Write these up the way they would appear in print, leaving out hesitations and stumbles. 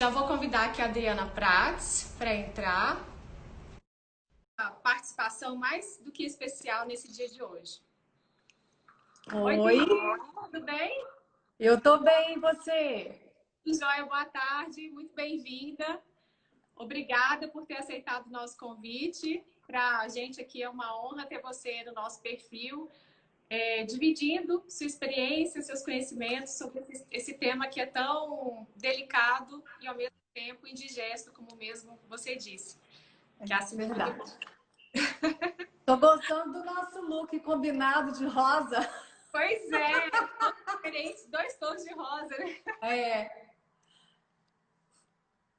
Já vou convidar aqui a Adriana Prats para entrar. A participação mais do que especial nesse dia de hoje. Oi, Oi, Adriana, tudo bem? eu tô bem, e você? Joia, boa tarde, muito bem-vinda. Obrigada por ter aceitado o nosso convite. Para a gente aqui é uma honra ter você no nosso perfil, dividindo sua experiência, seus conhecimentos sobre esse tema que é tão delicado e ao mesmo tempo indigesto, como mesmo você disse, que é a síndrome do Verdade. Tô gostando do nosso look combinado de rosa. Pois é, tons diferentes, dois tons de rosa, né? É,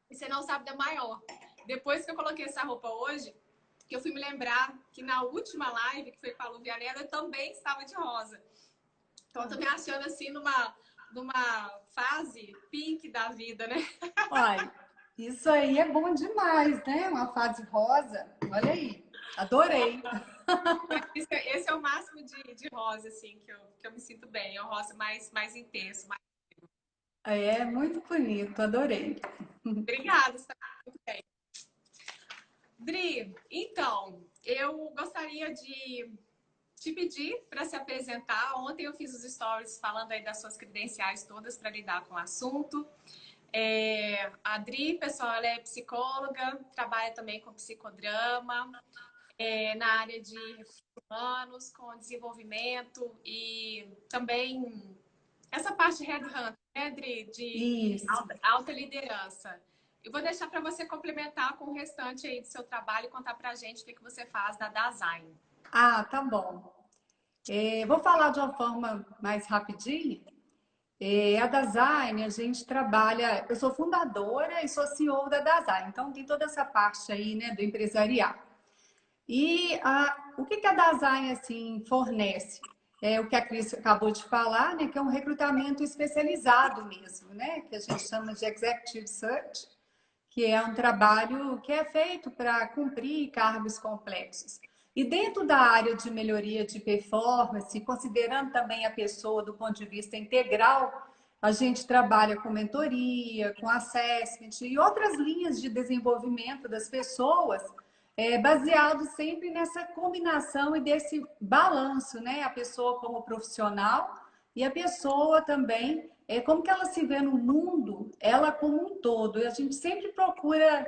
E você não sabe da maior. Depois que eu coloquei essa roupa hoje, que eu fui me lembrar que na última live, que foi com a Lu Vianella, eu também estava de rosa. Então eu tô me achando assim numa fase pink da vida, né? olha, isso aí é bom demais, né? Uma fase rosa. Olha aí, adorei. Esse é o máximo de rosa, assim, que eu me sinto bem. É um rosa mais intenso. É muito bonito, adorei. Obrigada, está muito bem. Dri, então, eu gostaria de te pedir para se apresentar. Ontem eu fiz os stories falando aí das suas credenciais todas para lidar com o assunto. A Adri, pessoal, ela é psicóloga, trabalha também com psicodrama, na área de recursos humanos, com desenvolvimento e também essa parte de headhunter, né, Adri, de Isso. alta liderança. Eu vou deixar para você complementar com o restante aí do seu trabalho e contar para a gente o que você faz na Dasein. Ah, tá bom. Vou falar de uma forma mais rapidinho. A Dasein, a gente trabalha. Eu sou fundadora e sou CEO da Dasein, então tem toda essa parte aí, né, do empresarial. O que que a Dasein assim fornece? É o que a Cris acabou de falar, né? Que é um recrutamento especializado mesmo, né? Que a gente chama de Executive Search, que é um trabalho que é feito para cumprir cargos complexos. E dentro da área de melhoria de performance, considerando também a pessoa do ponto de vista integral, a gente trabalha com mentoria, com assessment e outras linhas de desenvolvimento das pessoas, baseado sempre nessa combinação e desse balanço, né? A pessoa como profissional e a pessoa também, como que ela se vê no mundo, ela como um todo. E a gente sempre procura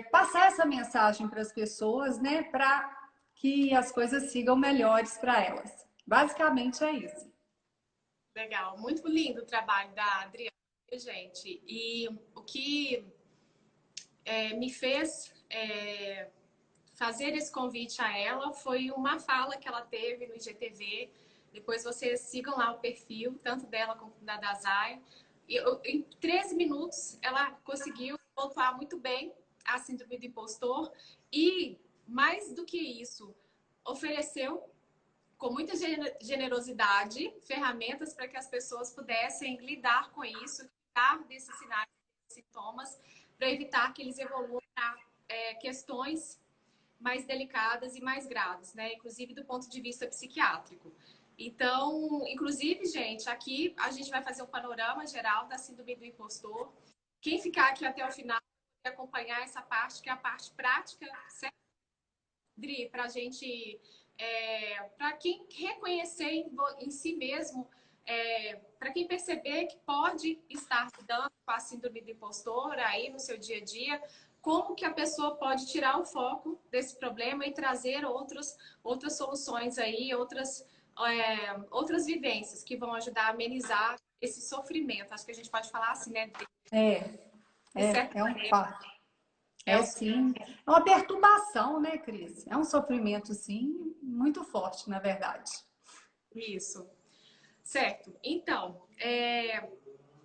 passar essa mensagem para as pessoas, né? Para que as coisas sigam melhores para elas. Basicamente é isso. Legal, muito lindo o trabalho da Adriana, gente. E o que me fez fazer esse convite a ela foi uma fala que ela teve no IGTV. Depois vocês sigam lá o perfil, tanto dela como da Dazai. Em 13 minutos, ela conseguiu pontuar muito bem a síndrome do impostor e, mais do que isso, ofereceu com muita generosidade ferramentas para que as pessoas pudessem lidar com isso, lidar desses sinais, desses sintomas, para evitar que eles evoluam para questões mais delicadas e mais graves, né? Inclusive do ponto de vista psiquiátrico. Então, inclusive, gente, aqui a gente vai fazer um panorama geral da síndrome do impostor. Quem ficar aqui até o final vai acompanhar essa parte, que é a parte prática, certo, Dri, para a gente, para quem reconhecer em si mesmo, para quem perceber que pode estar lidando com a síndrome do impostor aí no seu dia a dia, como que a pessoa pode tirar o foco desse problema e trazer outras soluções aí, outras vivências que vão ajudar a amenizar esse sofrimento. Acho que a gente pode falar assim, né? É, De certa é um maneira, fato. é É o sim. É uma perturbação, né, Cris? É um sofrimento, sim, muito forte, na verdade. isso. Certo. Então,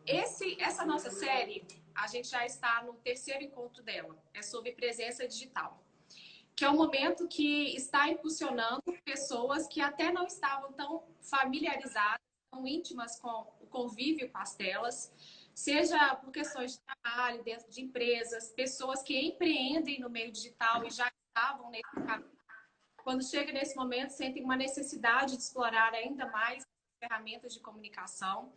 essa nossa série, a gente já está no terceiro encontro dela. É sobre presença digital, que é um momento que está impulsionando pessoas que até não estavam tão familiarizadas, tão íntimas com o convívio com as telas, seja por questões de trabalho, dentro de empresas, pessoas que empreendem no meio digital e já estavam nesse caminho. Quando chega nesse momento, sentem uma necessidade de explorar ainda mais ferramentas de comunicação.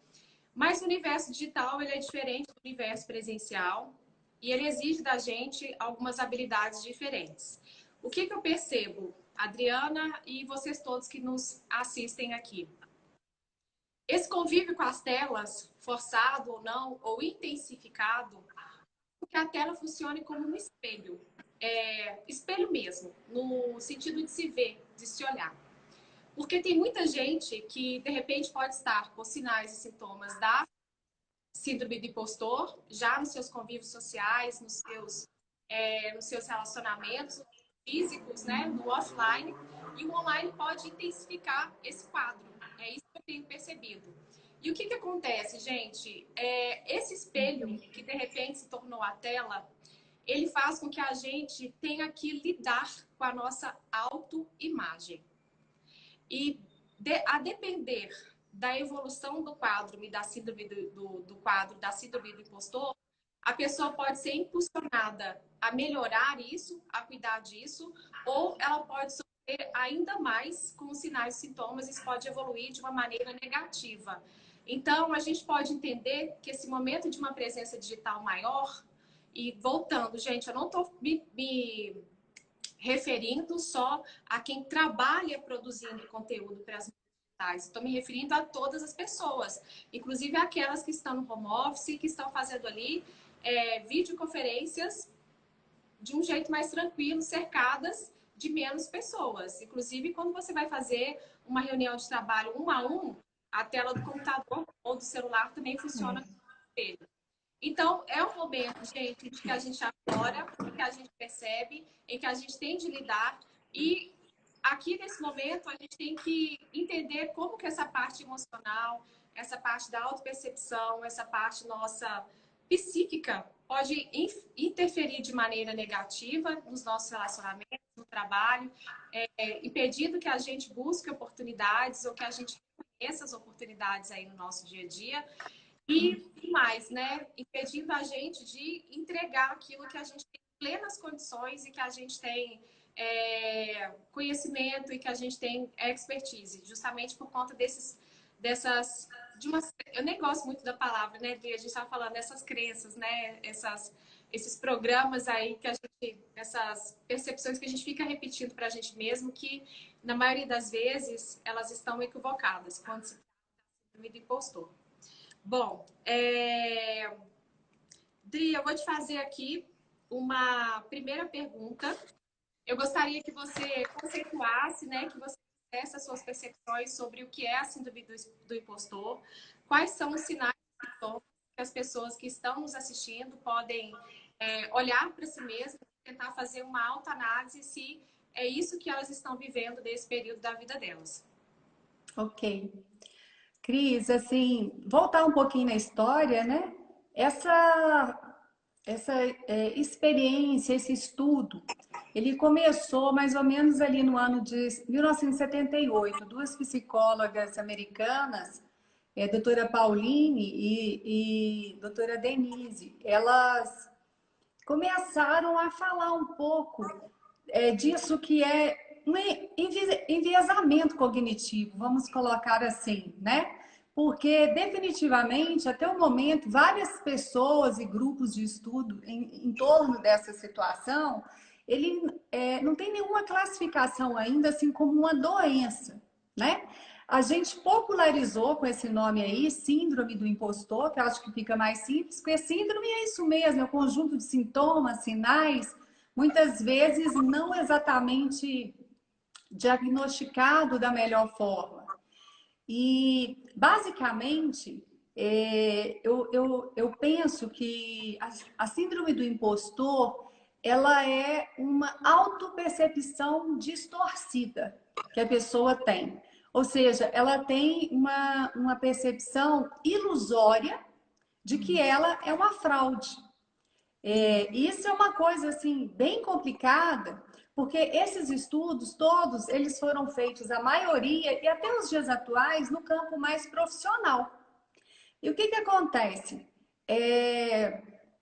Mas o universo digital, ele é diferente do universo presencial e ele exige da gente algumas habilidades diferentes. O que eu percebo, Adriana e vocês todos que nos assistem aqui? Esse convívio com as telas, forçado ou não, ou intensificado, que a tela funcione como um espelho. Espelho mesmo, no sentido de se ver, de se olhar. Porque tem muita gente que, de repente, pode estar com sinais e sintomas da síndrome do impostor, já nos seus convívios sociais, nos seus relacionamentos físicos, né, no offline, e o online pode intensificar esse quadro. É isso que eu tenho percebido. E o que acontece, gente? Esse espelho, que de repente se tornou a tela, ele faz com que a gente tenha que lidar com a nossa autoimagem. E a depender da evolução do quadro e da síndrome do quadro, da síndrome do impostor, a pessoa pode ser impulsionada a melhorar isso, a cuidar disso, ou ela pode sofrer ainda mais com os sinais e sintomas, isso pode evoluir de uma maneira negativa. Então, a gente pode entender que esse momento de uma presença digital maior, e voltando, gente, eu não estou me referindo só a quem trabalha produzindo conteúdo para as mídias digitais. Estou me referindo a todas as pessoas, inclusive aquelas que estão no home office, que estão fazendo ali videoconferências de um jeito mais tranquilo, cercadas de menos pessoas. Inclusive, quando você vai fazer uma reunião de trabalho 1 a 1, a tela do computador ou do celular também funciona como espelho. Então, é um momento, gente, em que a gente aflora, em que a gente percebe, em que a gente tem de lidar. E aqui, nesse momento, a gente tem que entender como que essa parte emocional, essa parte da autopercepção, essa parte nossa psíquica pode interferir de maneira negativa nos nossos relacionamentos, no trabalho, impedindo que a gente busque oportunidades ou que a gente reconheça as oportunidades aí no nosso dia a dia. E mais, né? Impedindo a gente de entregar aquilo que a gente tem plenas condições e que a gente tem conhecimento e que a gente tem expertise, justamente por conta eu nem gosto muito da palavra, né, Adri? A gente estava falando dessas crenças, né? Esses programas aí que a gente, essas percepções que a gente fica repetindo para a gente mesmo, que na maioria das vezes elas estão equivocadas quando se trata do impostor. Bom, Dri, eu vou te fazer aqui uma primeira pergunta. Eu gostaria que você conceituasse, né, que você dissesse as suas percepções sobre o que é a síndrome do impostor, quais são os sinais e sintomas que as pessoas que estão nos assistindo podem olhar para si mesmas e tentar fazer uma autoanálise se é isso que elas estão vivendo nesse período da vida delas. Ok. Cris, assim, voltar um pouquinho na história, né? Essa experiência, esse estudo, ele começou mais ou menos ali no ano de 1978. Duas psicólogas americanas, doutora Pauline e doutora Denise, elas começaram a falar um pouco disso que é um enviesamento cognitivo, vamos colocar assim, né? Porque definitivamente, até o momento, várias pessoas e grupos de estudo em torno dessa situação, ele não tem nenhuma classificação ainda assim como uma doença, né? A gente popularizou com esse nome aí, síndrome do impostor, que eu acho que fica mais simples, porque síndrome é isso mesmo, é um conjunto de sintomas, sinais, muitas vezes não exatamente diagnosticado da melhor forma. E, basicamente, eu penso que a síndrome do impostor, ela é uma autopercepção distorcida que a pessoa tem. Ou seja, ela tem uma percepção ilusória de que ela é uma fraude. Isso é uma coisa assim bem complicada, porque esses estudos todos, eles foram feitos, a maioria, e até os dias atuais, no campo mais profissional. E o que acontece?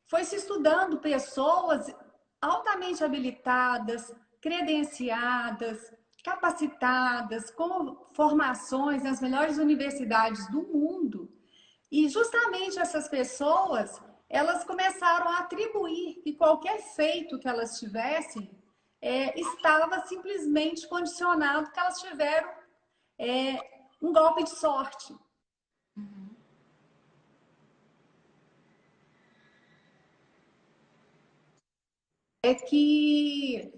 Foi se estudando pessoas altamente habilitadas, credenciadas, capacitadas, com formações nas melhores universidades do mundo. E justamente essas pessoas, elas começaram a atribuir que qualquer feito que elas tivessem estava simplesmente condicionado que elas tiveram um golpe de sorte. É que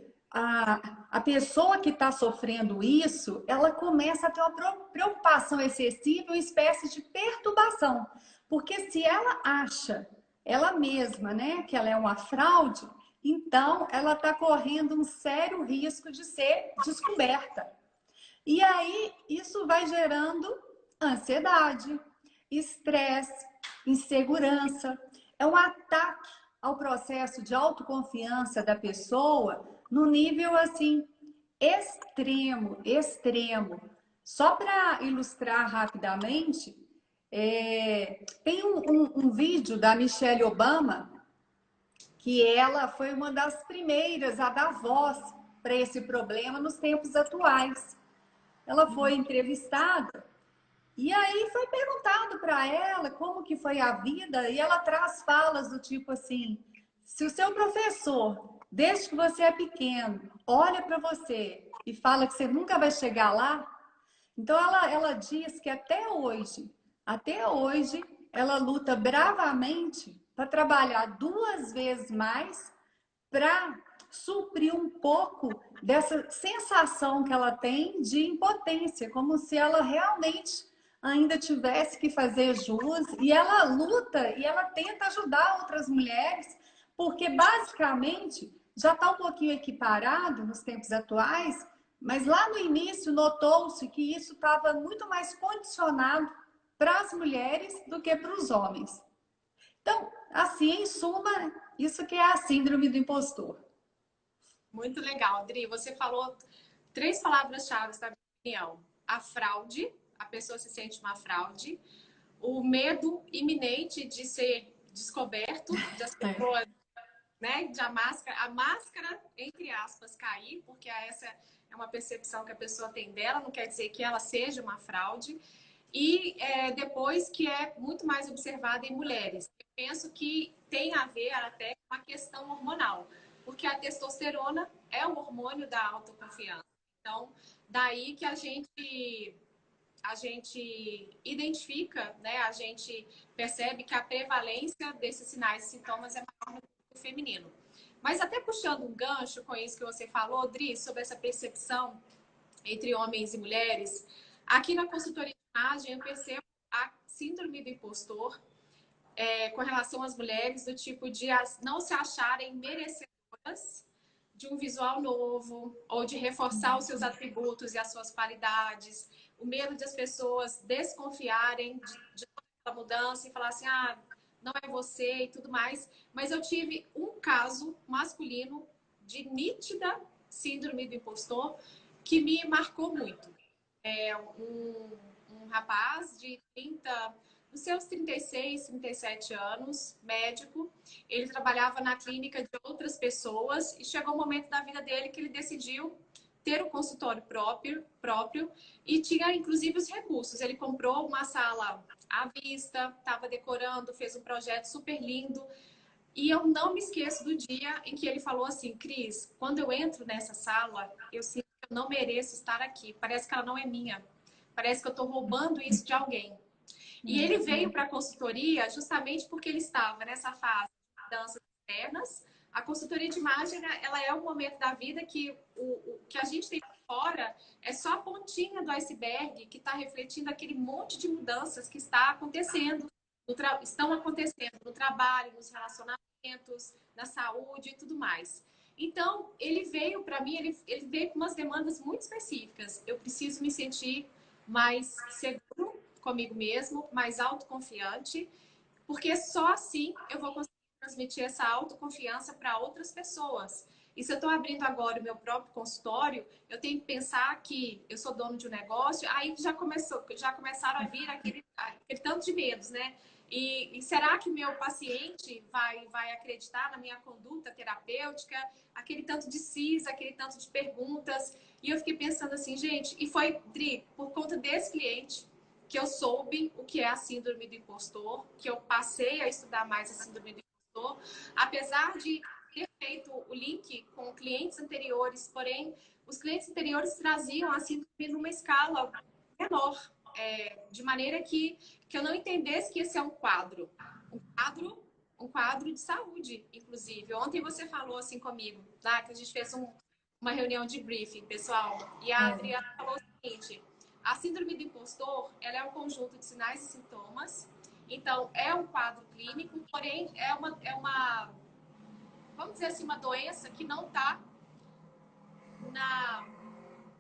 a pessoa que está sofrendo isso, ela começa a ter uma preocupação excessiva, uma espécie de perturbação. Porque se ela acha, ela mesma, né, que ela é uma fraude, então ela está correndo um sério risco de ser descoberta. E aí isso vai gerando ansiedade, estresse, insegurança. É um ataque ao processo de autoconfiança da pessoa no nível assim extremo, extremo. Só para ilustrar rapidamente, tem um vídeo da Michelle Obama que ela foi uma das primeiras a dar voz para esse problema nos tempos atuais. Ela foi entrevistada e aí foi perguntado para ela como que foi a vida e ela traz falas do tipo assim: se o seu professor, desde que você é pequeno, olha para você e fala que você nunca vai chegar lá, então ela diz que até hoje, ela luta bravamente para trabalhar 2 vezes mais para suprir um pouco dessa sensação que ela tem de impotência, como se ela realmente ainda tivesse que fazer jus, e ela luta e ela tenta ajudar outras mulheres, porque basicamente já está um pouquinho equiparado nos tempos atuais, mas lá no início notou-se que isso estava muito mais condicionado para as mulheres do que para os homens. Então, assim, em suma, isso que é a síndrome do impostor. Muito legal, Adri. Você falou 3 palavras-chave da minha opinião. A fraude, a pessoa se sente uma fraude. O medo iminente de ser descoberto, das pessoas, né? De a máscara, entre aspas, cair, porque essa é uma percepção que a pessoa tem dela, não quer dizer que ela seja uma fraude. E depois que é muito mais observada em mulheres. Eu penso que tem a ver até com a questão hormonal, porque a testosterona é o hormônio da autoconfiança. Então, daí que a gente identifica, né? A gente percebe que a prevalência desses sinais e sintomas é maior no feminino. Mas até puxando um gancho com isso que você falou, Dri, sobre essa percepção entre homens e mulheres, aqui na consultoria de imagem eu percebo a síndrome do impostor com relação às mulheres, do tipo de não se acharem merecedoras de um visual novo ou de reforçar os seus atributos e as suas qualidades, o medo de as pessoas desconfiarem de toda a mudança e falar assim, ah, não é você e tudo mais. Mas eu tive um caso masculino de nítida síndrome do impostor que me marcou muito. Um rapaz de 30, nos seus 36, 37 anos, médico. Ele trabalhava na clínica de outras pessoas e chegou um momento da vida dele que ele decidiu ter um consultório próprio e tinha inclusive os recursos. Ele comprou uma sala à vista, estava decorando, fez um projeto super lindo. E eu não me esqueço do dia em que ele falou assim, Cris, quando eu entro nessa sala, eu sinto que eu não mereço estar aqui. Parece que ela não é minha. Parece que eu estou roubando isso de alguém. E ele veio para a consultoria justamente porque ele estava nessa fase de danças externas. A consultoria de imagem, ela é um momento da vida que o que a gente tem fora é só a pontinha do iceberg que está refletindo aquele monte de mudanças que está acontecendo, estão acontecendo no trabalho, nos relacionamentos, na saúde e tudo mais. Então, ele veio para mim, ele veio com umas demandas muito específicas. Eu preciso me sentir mais seguro comigo mesmo, mais autoconfiante, porque só assim eu vou conseguir transmitir essa autoconfiança para outras pessoas. E se eu estou abrindo agora o meu próprio consultório, eu tenho que pensar que eu sou dono de um negócio, aí já começaram a vir aquele tanto de medos, né? E será que meu paciente vai acreditar na minha conduta terapêutica? Aquele tanto de cis, aquele tanto de perguntas. E eu fiquei pensando assim, gente, e foi, Dri, por conta desse cliente que eu soube o que é a síndrome do impostor, que eu passei a estudar mais a síndrome do impostor, apesar de ter feito o link com clientes anteriores, porém, os clientes anteriores traziam a síndrome numa escala menor, de maneira que eu não entendesse que esse é um quadro. Um quadro de saúde, inclusive. Ontem você falou assim comigo, tá? Que a gente fez uma reunião de briefing, pessoal, e a Adriana falou o seguinte: a síndrome do impostor, ela é um conjunto de sinais e sintomas. Então, é um quadro clínico, porém, vamos dizer assim, uma doença que não está na...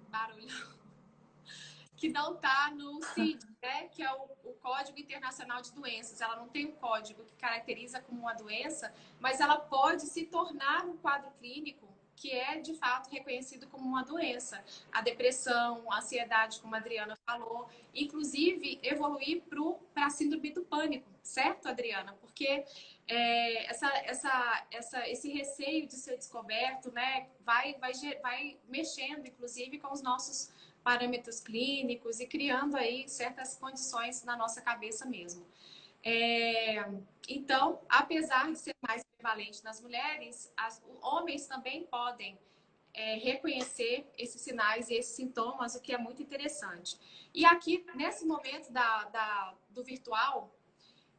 Barulho. Que não está no CID, né? Que é o Código Internacional de Doenças. Ela não tem um código que caracteriza como uma doença, mas ela pode se tornar um quadro clínico que é, de fato, reconhecido como uma doença. A depressão, a ansiedade, como a Adriana falou, inclusive evoluir para a síndrome do pânico, certo, Adriana? Porque esse receio de ser descoberto, né, vai mexendo, inclusive, com os nossos parâmetros clínicos e criando aí certas condições na nossa cabeça mesmo. Então, apesar de ser mais prevalente nas mulheres, os homens também podem reconhecer esses sinais e esses sintomas, o que é muito interessante. E aqui, nesse momento do virtual,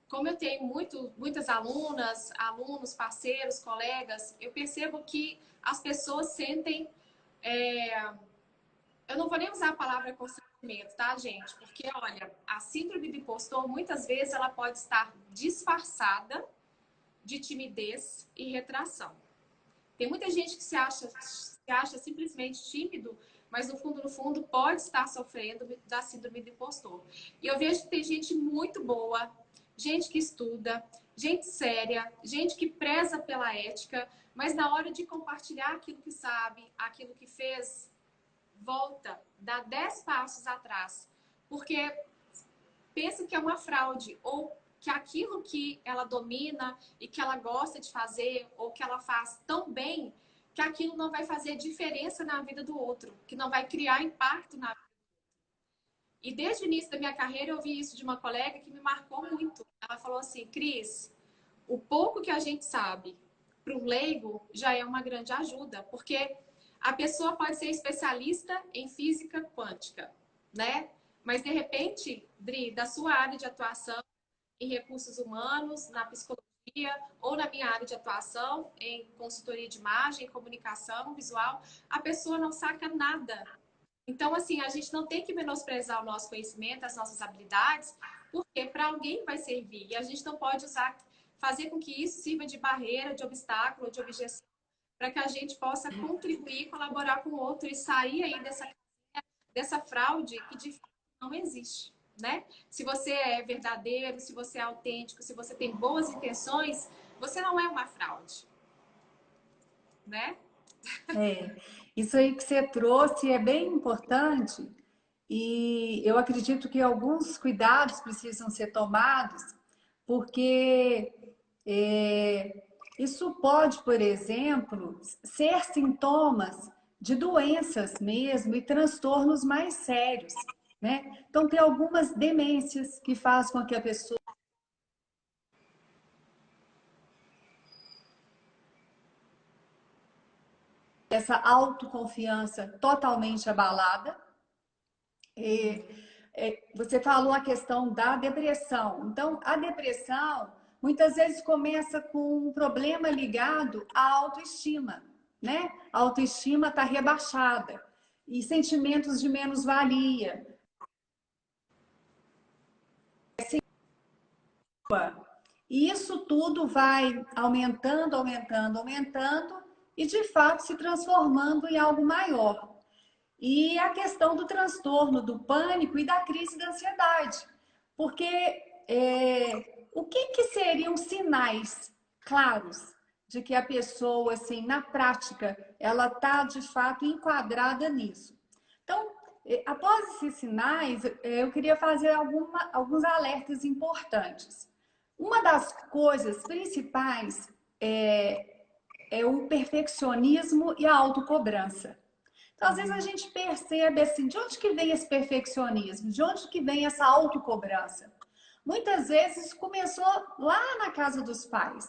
como eu tenho muitas alunas, alunos, parceiros, colegas, eu percebo que as pessoas sentem... eu não vou nem usar a palavra constrangimento, tá, gente? Porque, olha, a síndrome do impostor, muitas vezes, ela pode estar disfarçada de timidez e retração. Tem muita gente que se acha simplesmente tímido, mas no fundo, pode estar sofrendo da síndrome do impostor. E eu vejo que tem gente muito boa, gente que estuda, gente séria, gente que preza pela ética, mas na hora de compartilhar aquilo que sabe, aquilo que fez, volta, dá 10 passos atrás, porque pensa que é uma fraude, ou que aquilo que ela domina e que ela gosta de fazer, ou que ela faz tão bem, que aquilo não vai fazer diferença na vida do outro, que não vai criar impacto na vida. E desde o início da minha carreira eu ouvi isso de uma colega que me marcou muito. Ela falou assim: Cris, o pouco que a gente sabe para um leigo já é uma grande ajuda, porque a pessoa pode ser especialista em física quântica, né? Mas, de repente, Dri, da sua área de atuação em recursos humanos, na psicologia, ou na minha área de atuação em consultoria de imagem, comunicação visual, a pessoa não saca nada. Então, assim, a gente não tem que menosprezar o nosso conhecimento, as nossas habilidades, porque para alguém vai servir. E a gente não pode fazer com que isso sirva de barreira, de obstáculo, de objeção, para que a gente possa contribuir, colaborar com o outro e sair aí dessa fraude que de fato não existe, né? Se você é verdadeiro, se você é autêntico, se você tem boas intenções, você não é uma fraude, né? Isso aí que você trouxe é bem importante e eu acredito que alguns cuidados precisam ser tomados, porque isso pode, por exemplo, ser sintomas de doenças mesmo e transtornos mais sérios, né? Então, tem algumas demências que fazem com que a pessoa essa autoconfiança totalmente abalada. Você falou a questão da depressão. Então, a depressão muitas vezes começa com um problema ligado à autoestima, né? A autoestima está rebaixada e sentimentos de menos-valia. E isso tudo vai aumentando, aumentando, aumentando e de fato se transformando em algo maior. E a questão do transtorno, do pânico e da crise da ansiedade. Porque o que seriam sinais claros de que a pessoa, assim, na prática, ela está de fato enquadrada nisso? Então, após esses sinais, eu queria fazer alguns alertas importantes. Uma das coisas principais é o perfeccionismo e a autocobrança. Então, às vezes a gente percebe assim, de onde que vem esse perfeccionismo? De onde que vem essa autocobrança? Muitas vezes começou lá na casa dos pais,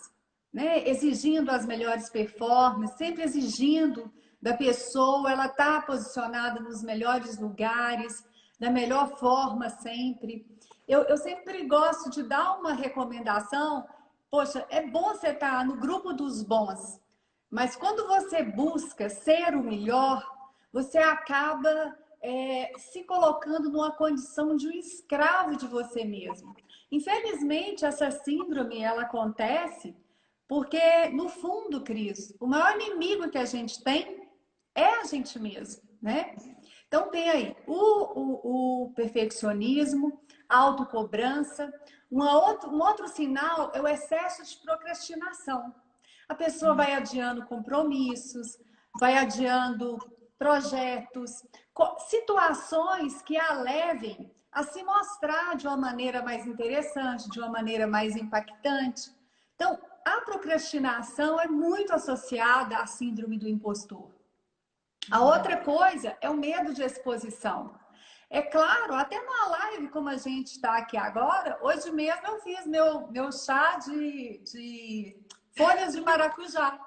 né? Exigindo as melhores performances, sempre exigindo da pessoa, ela tá posicionada nos melhores lugares, da melhor forma sempre. Eu sempre gosto de dar uma recomendação. Poxa, é bom você estar no grupo dos bons, mas quando você busca ser o melhor, você acaba se colocando numa condição de um escravo de você mesmo. Infelizmente, essa síndrome ela acontece porque, no fundo, Cris, o maior inimigo que a gente tem é a gente mesmo, né? Então, tem aí o perfeccionismo, a autocobrança. Um outro sinal é o excesso de procrastinação. A pessoa vai adiando compromissos, vai adiando projetos, situações que a levem a se mostrar de uma maneira mais interessante, de uma maneira mais impactante. Então, a procrastinação é muito associada à síndrome do impostor. A outra coisa é o medo de exposição. É claro, até numa live como a gente está aqui agora, hoje mesmo eu fiz meu chá de folhas de maracujá.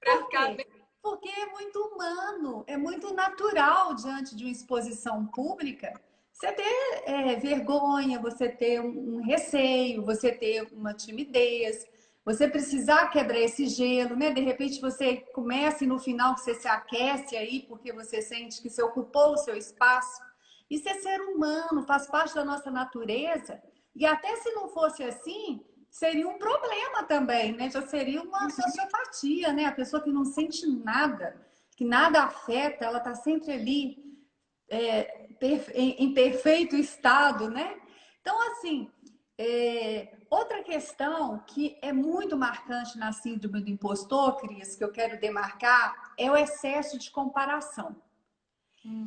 Por quê? Porque é muito humano, é muito natural diante de uma exposição pública você ter vergonha, você ter um receio, você ter uma timidez, você precisar quebrar esse gelo, né? De repente você começa e no final você se aquece aí porque você sente que você ocupou o seu espaço. Isso é ser humano, faz parte da nossa natureza. E até se não fosse assim, seria um problema também, né? Já seria uma sociopatia, né? A pessoa que não sente nada, que nada afeta, ela está sempre ali em perfeito estado, né? Então, assim, outra questão que é muito marcante na síndrome do impostor, Cris, que eu quero demarcar, é o excesso de comparação.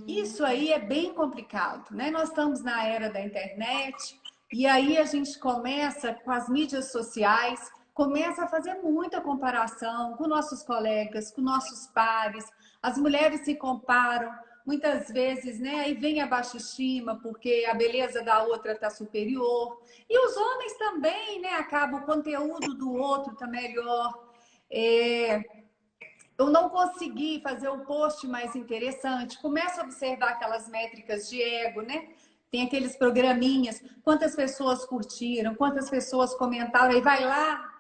Isso aí é bem complicado, né? Nós estamos na era da internet e aí a gente começa com as mídias sociais, começa a fazer muita comparação com nossos colegas, com nossos pares. As mulheres se comparam muitas vezes, né? Aí vem a baixa estima porque a beleza da outra está superior. E os homens também, né? Acaba o conteúdo do outro tá melhor. Eu não consegui fazer o post mais interessante. Começa a observar aquelas métricas de ego, né? Tem aqueles programinhas, quantas pessoas curtiram, quantas pessoas comentaram, aí vai lá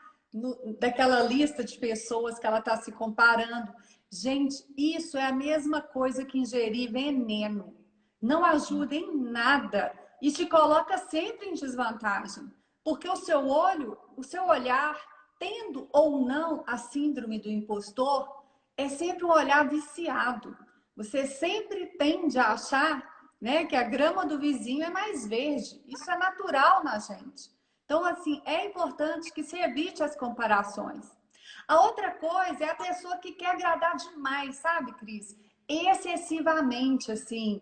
daquela lista de pessoas que ela está se comparando. Gente, isso é a mesma coisa que ingerir veneno. Não ajuda em nada e te coloca sempre em desvantagem, porque o seu olho, o seu olhar, tendo ou não a síndrome do impostor, é sempre um olhar viciado. Você sempre tende a achar, né, que a grama do vizinho é mais verde. Isso é natural na gente. Então, assim, é importante que se evite as comparações. A outra coisa é a pessoa que quer agradar demais, sabe, Cris? Excessivamente, assim,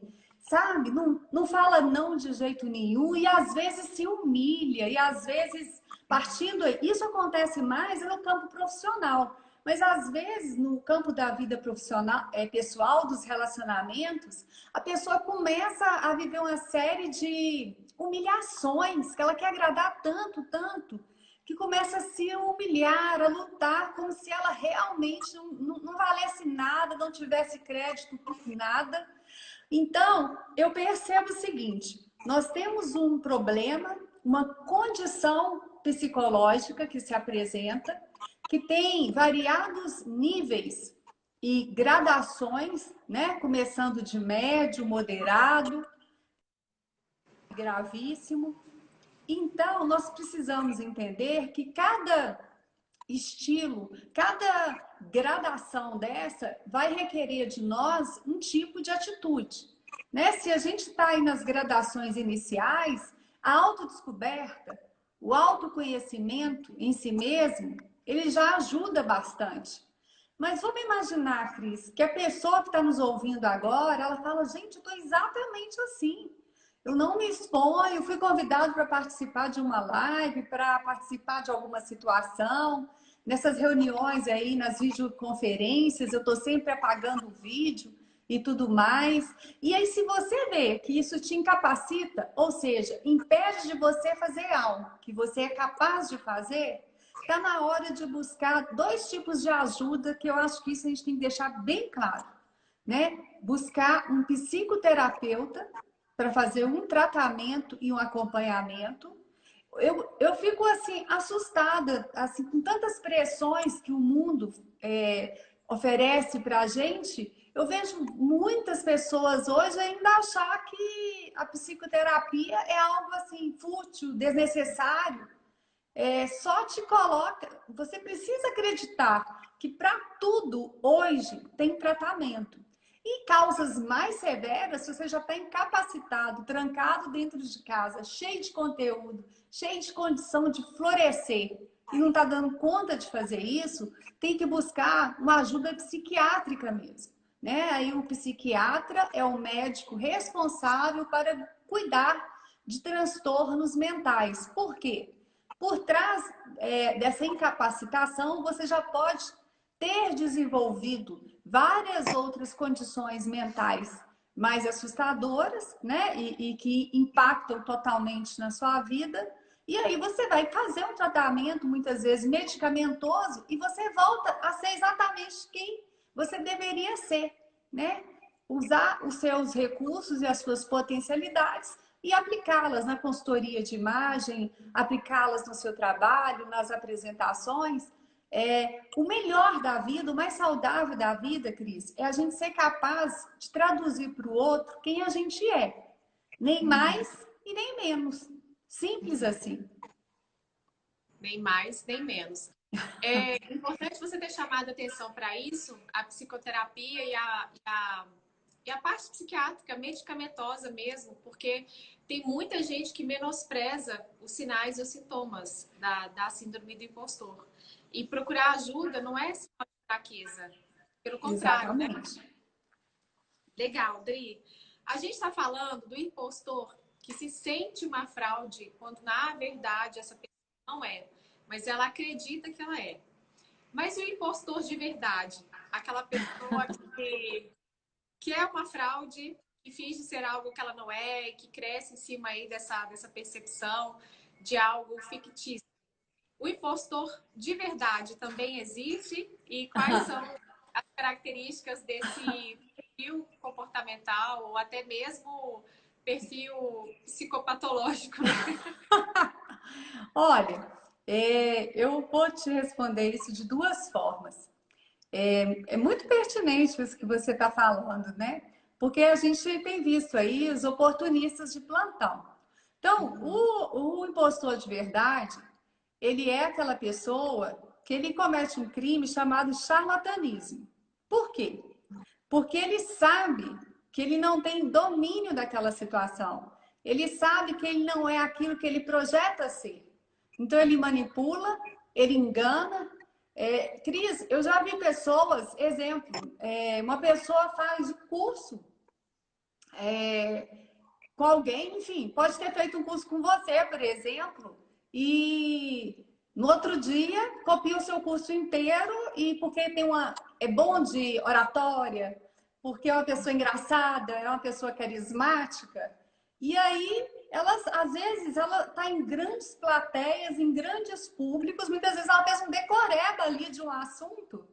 sabe? Não fala não de jeito nenhum e às vezes se humilha e às vezes partindo... Isso acontece mais no campo profissional. Mas às vezes, no campo da vida profissional, pessoal, dos relacionamentos, a pessoa começa a viver uma série de humilhações, que ela quer agradar tanto, tanto, que começa a se humilhar, a lutar como se ela realmente não valesse nada, não tivesse crédito por nada. Então, eu percebo o seguinte, nós temos um problema, uma condição psicológica que se apresenta, que tem variados níveis e gradações, né? Começando de médio, moderado, gravíssimo. Então, nós precisamos entender que cada estilo, cada gradação dessa vai requerer de nós um tipo de atitude, né? Se a gente está aí nas gradações iniciais, a autodescoberta, o autoconhecimento em si mesmo, ele já ajuda bastante. Mas vamos imaginar, Cris, que a pessoa que está nos ouvindo agora, ela fala, gente, eu estou exatamente assim. Eu não me exponho, fui convidado para participar de uma live, para participar de alguma situação, nessas reuniões aí, nas videoconferências, eu estou sempre apagando o vídeo e tudo mais. E aí, se você vê que isso te incapacita, ou seja, impede de você fazer algo que você é capaz de fazer, está na hora de buscar dois tipos de ajuda, que eu acho que isso a gente tem que deixar bem claro, né? Buscar um psicoterapeuta para fazer um tratamento e um acompanhamento. Eu fico assim assustada assim, com tantas pressões que o mundo oferece para a gente. Eu vejo muitas pessoas hoje ainda achar que a psicoterapia é algo assim fútil, desnecessário. Só te coloca. Você precisa acreditar que para tudo hoje tem tratamento. E causas mais severas, se você já está incapacitado, trancado dentro de casa, cheio de conteúdo, cheio de condição de florescer e não está dando conta de fazer isso, tem que buscar uma ajuda psiquiátrica mesmo, né? Aí o psiquiatra é o médico responsável para cuidar de transtornos mentais. Por quê? Por trás dessa incapacitação, você já pode ter desenvolvido várias outras condições mentais mais assustadoras, né? E que impactam totalmente na sua vida. E aí você vai fazer um tratamento, muitas vezes medicamentoso, e você volta a ser exatamente quem você deveria ser, né? Usar os seus recursos e as suas potencialidades e aplicá-las na consultoria de imagem, aplicá-las no seu trabalho, nas apresentações. O melhor da vida, o mais saudável da vida, Cris, é a gente ser capaz de traduzir para o outro quem a gente é. Nem mais e nem menos. Simples assim. Nem mais, nem menos. É importante você ter chamado atenção para isso, a psicoterapia e a parte psiquiátrica, medicamentosa mesmo, porque tem muita gente que menospreza os sinais e os sintomas da síndrome do impostor. E procurar ajuda não é sinal de fraqueza. Pelo contrário, né? Exatamente. Legal, Dri. A gente está falando do impostor que se sente uma fraude, quando na verdade essa pessoa não é, mas ela acredita que ela é. Mas e o impostor de verdade? Aquela pessoa que é uma fraude, que finge ser algo que ela não é, que cresce em cima aí dessa percepção de algo fictício. O impostor de verdade também existe? E quais são as características desse perfil comportamental ou até mesmo perfil psicopatológico, né? Olha, eu vou te responder isso de duas formas. É muito pertinente isso que você está falando, né? Porque a gente tem visto aí os oportunistas de plantão. Então, o impostor de verdade, ele é aquela pessoa que ele comete um crime chamado charlatanismo. Por quê? Porque ele sabe que ele não tem domínio daquela situação. Ele sabe que ele não é aquilo que ele projeta ser. Então, ele manipula, ele engana. Cris, eu já vi pessoas, exemplo, uma pessoa faz o curso com alguém, enfim, pode ter feito um curso com você, por exemplo, e no outro dia copia o seu curso inteiro e porque é bom de oratória, porque é uma pessoa engraçada, é uma pessoa carismática, e aí às vezes ela está em grandes plateias, em grandes públicos, muitas vezes ela fez um decoreba ali de um assunto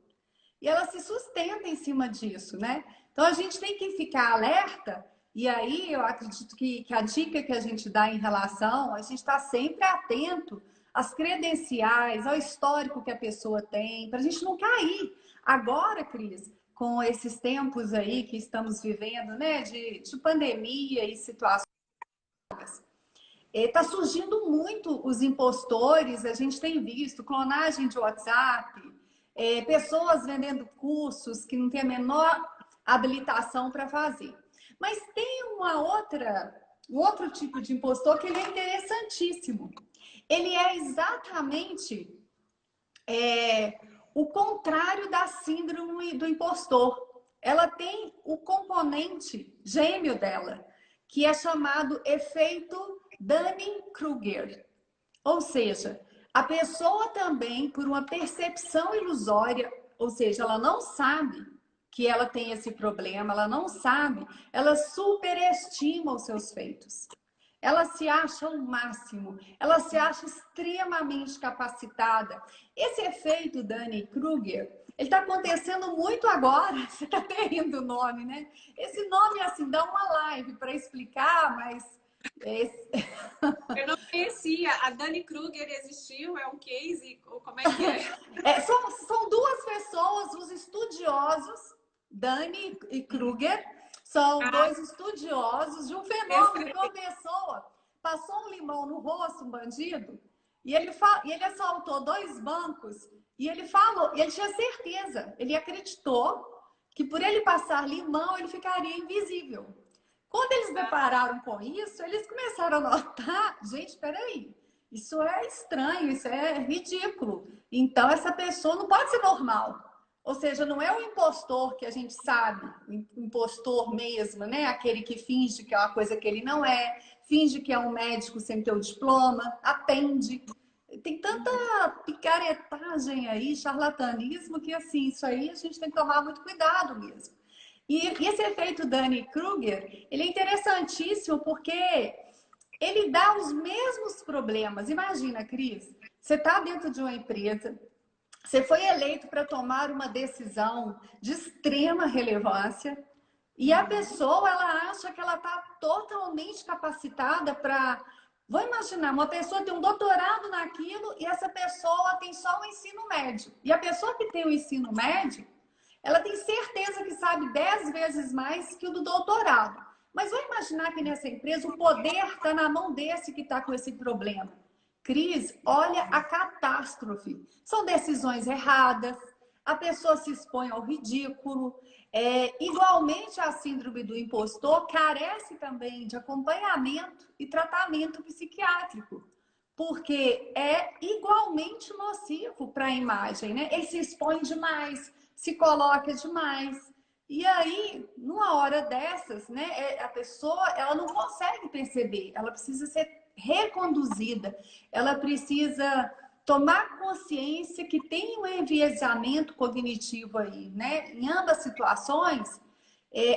e ela se sustenta em cima disso, né? Então a gente tem que ficar alerta. E aí eu acredito que a dica que a gente dá em relação, a gente está sempre atento às credenciais, ao histórico que a pessoa tem, para a gente não cair. Agora, Cris, com esses tempos aí que estamos vivendo, né, de pandemia e situações, está surgindo muito os impostores, a gente tem visto clonagem de WhatsApp, pessoas vendendo cursos que não tem a menor habilitação para fazer. Mas tem um outro tipo de impostor que ele é interessantíssimo. Ele é exatamente o contrário da síndrome do impostor. Ela tem o componente gêmeo dela, que é chamado efeito Dunning-Kruger. Ou seja, A pessoa também, por uma percepção ilusória, ou seja, ela não sabe que ela tem esse problema, ela não sabe, ela superestima os seus feitos. Ela se acha o máximo, ela se acha extremamente capacitada. Esse efeito Dunning-Kruger, ele está acontecendo muito agora. Você está até rindo do nome, né? Esse nome, assim, dá uma live para explicar, mas... Eu não conhecia. A Dunning-Kruger existiu? É um case? Ou como é que é? São duas pessoas, os estudiosos, Dunning e Kruger, são dois estudiosos de um fenômeno que uma pessoa passou um limão no rosto, um bandido, e ele assaltou dois bancos, e ele falou, e ele tinha certeza, ele acreditou que por ele passar limão, ele ficaria invisível. Quando eles depararam com isso, eles começaram a notar, gente, peraí, isso é estranho, isso é ridículo. Então, essa pessoa não pode ser normal. Ou seja, não é o impostor que a gente sabe, o impostor mesmo, né? Aquele que finge que é uma coisa que ele não é, finge que é um médico sem ter o diploma, atende. Tem tanta picaretagem aí, charlatanismo, que assim, isso aí a gente tem que tomar muito cuidado mesmo. E esse efeito Dunning-Kruger, ele é interessantíssimo porque ele dá os mesmos problemas. Imagina, Cris, você está dentro de uma empresa, você foi eleito para tomar uma decisão de extrema relevância e a pessoa, ela acha que ela está totalmente capacitada para... Vou imaginar, uma pessoa tem um doutorado naquilo e essa pessoa tem só o ensino médio. E a pessoa que tem o ensino médio, ela tem certeza que sabe 10 vezes mais que o do doutorado. Mas vou imaginar que nessa empresa o poder está na mão desse que está com esse problema. Cris, olha a catástrofe. São decisões erradas, a pessoa se expõe ao ridículo. Igualmente, a síndrome do impostor carece também de acompanhamento e tratamento psiquiátrico, porque é igualmente nocivo para a imagem, né? Ele se expõe demais, se coloca demais. E aí, numa hora dessas, né, a pessoa, ela não consegue perceber, ela precisa ser reconduzida, ela precisa tomar consciência que tem um enviesamento cognitivo aí, né? Em ambas situações,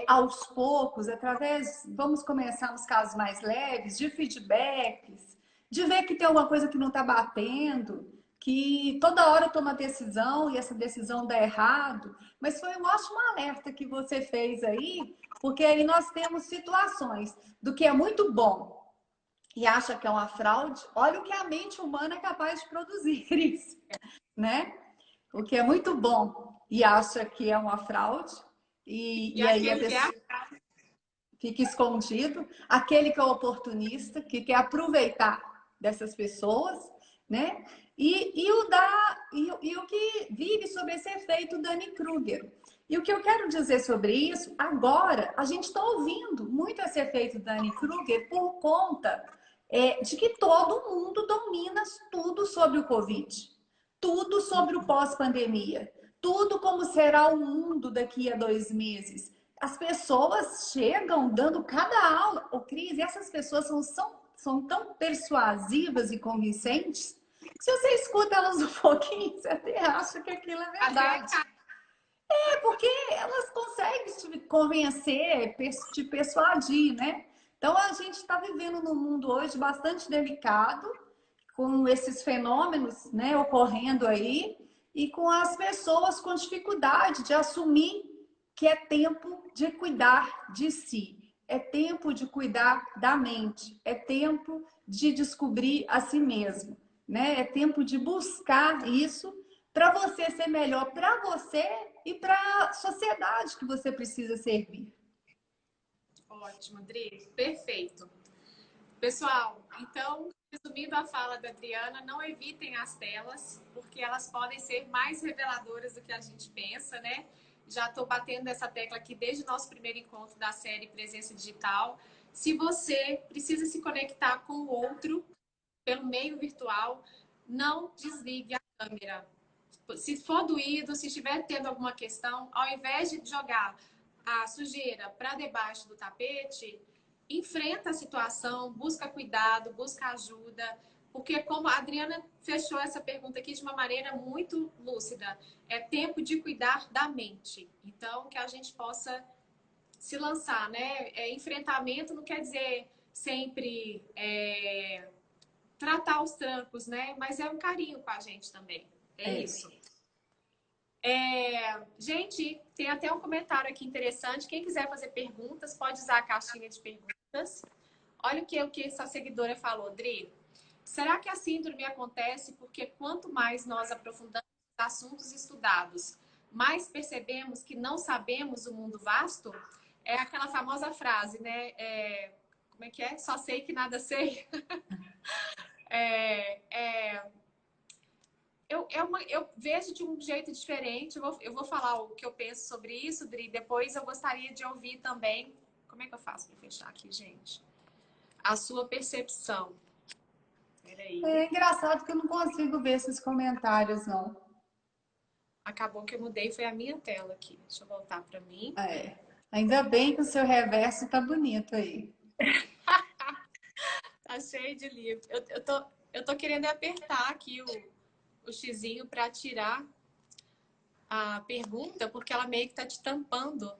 aos poucos, através, vamos começar nos casos mais leves, de feedbacks, de ver que tem alguma coisa que não está batendo, que toda hora toma decisão e essa decisão dá errado. Mas foi um ótimo alerta que você fez aí, porque aí nós temos situações do que é muito bom e acha que é uma fraude. Olha o que a mente humana é capaz de produzir, isso, né? O que é muito bom e acha que é uma fraude, e aí a pessoa fica escondido. Aquele que é oportunista, que quer aproveitar dessas pessoas, né? E o que vive sobre esse efeito Dunning-Kruger. E o que eu quero dizer sobre isso, agora a gente está ouvindo muito esse efeito Dunning-Kruger por conta de que todo mundo domina tudo sobre o Covid, tudo sobre o pós-pandemia, tudo como será o mundo daqui a 2 meses. As pessoas chegam dando cada aula. Ô, Cris, essas pessoas são tão persuasivas e convincentes que se você escuta elas um pouquinho, você até acha que aquilo é verdade. Porque elas conseguem te convencer, te persuadir, né? Então, a gente está vivendo num mundo hoje bastante delicado, com esses fenômenos, né, ocorrendo aí, e com as pessoas com dificuldade de assumir que é tempo de cuidar de si, é tempo de cuidar da mente, é tempo de descobrir a si mesmo, né? É tempo de buscar isso para você ser melhor para você e para a sociedade que você precisa servir. Ótimo, Adri. Perfeito. Pessoal, então, resumindo a fala da Adriana, não evitem as telas, porque elas podem ser mais reveladoras do que a gente pensa, né? Já estou batendo essa tecla aqui desde o nosso primeiro encontro da série Presença Digital. Se você precisa se conectar com o outro pelo meio virtual, não desligue a câmera. Se for doído, se estiver tendo alguma questão, ao invés de jogar a sujeira para debaixo do tapete, enfrenta a situação, busca cuidado, busca ajuda, porque como a Adriana fechou essa pergunta aqui de uma maneira muito lúcida, é tempo de cuidar da mente. Então, que a gente possa se lançar, né? Enfrentamento não quer dizer sempre tratar os trancos, né? Mas é um carinho com a gente também. É isso. Gente, tem até um comentário aqui interessante. Quem quiser fazer perguntas, pode usar a caixinha de perguntas. Olha o que essa seguidora falou, Dri. Será que a síndrome acontece porque quanto mais nós aprofundamos os assuntos estudados, mais percebemos que não sabemos o mundo vasto? É aquela famosa frase, né? Como é que é? Só sei que nada sei. Eu vejo de um jeito diferente. Eu vou falar o que eu penso sobre isso, Dri. Depois eu gostaria de ouvir também. Como é que eu faço para fechar aqui, gente? A sua percepção. Peraí. É engraçado que eu não consigo ver esses comentários, não. Acabou que eu mudei, foi a minha tela aqui. Deixa eu voltar para mim. Ainda bem que o seu reverso tá bonito aí. Tá cheio de livro. Eu tô querendo apertar aqui o xizinho para tirar a pergunta, porque ela meio que tá te tampando.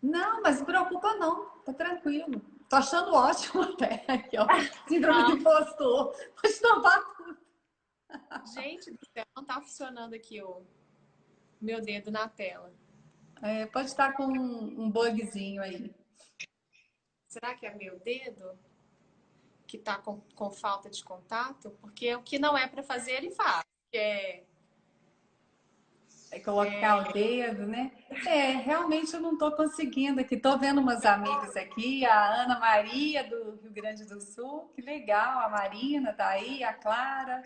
Não, mas não se preocupa não, tá tranquilo. Tô achando ótimo até. Aqui, ó. Síndrome do impostor. Pode tampar tudo. Gente do céu, não tá funcionando aqui o meu dedo na tela. Pode estar com um bugzinho aí. Será que é meu dedo que tá com falta de contato? Porque o que não é para fazer, ele faz. Colocar o dedo, né? Realmente eu não estou conseguindo aqui. Estou vendo umas amigas aqui, a Ana Maria do Rio Grande do Sul, que legal, a Marina tá aí, a Clara,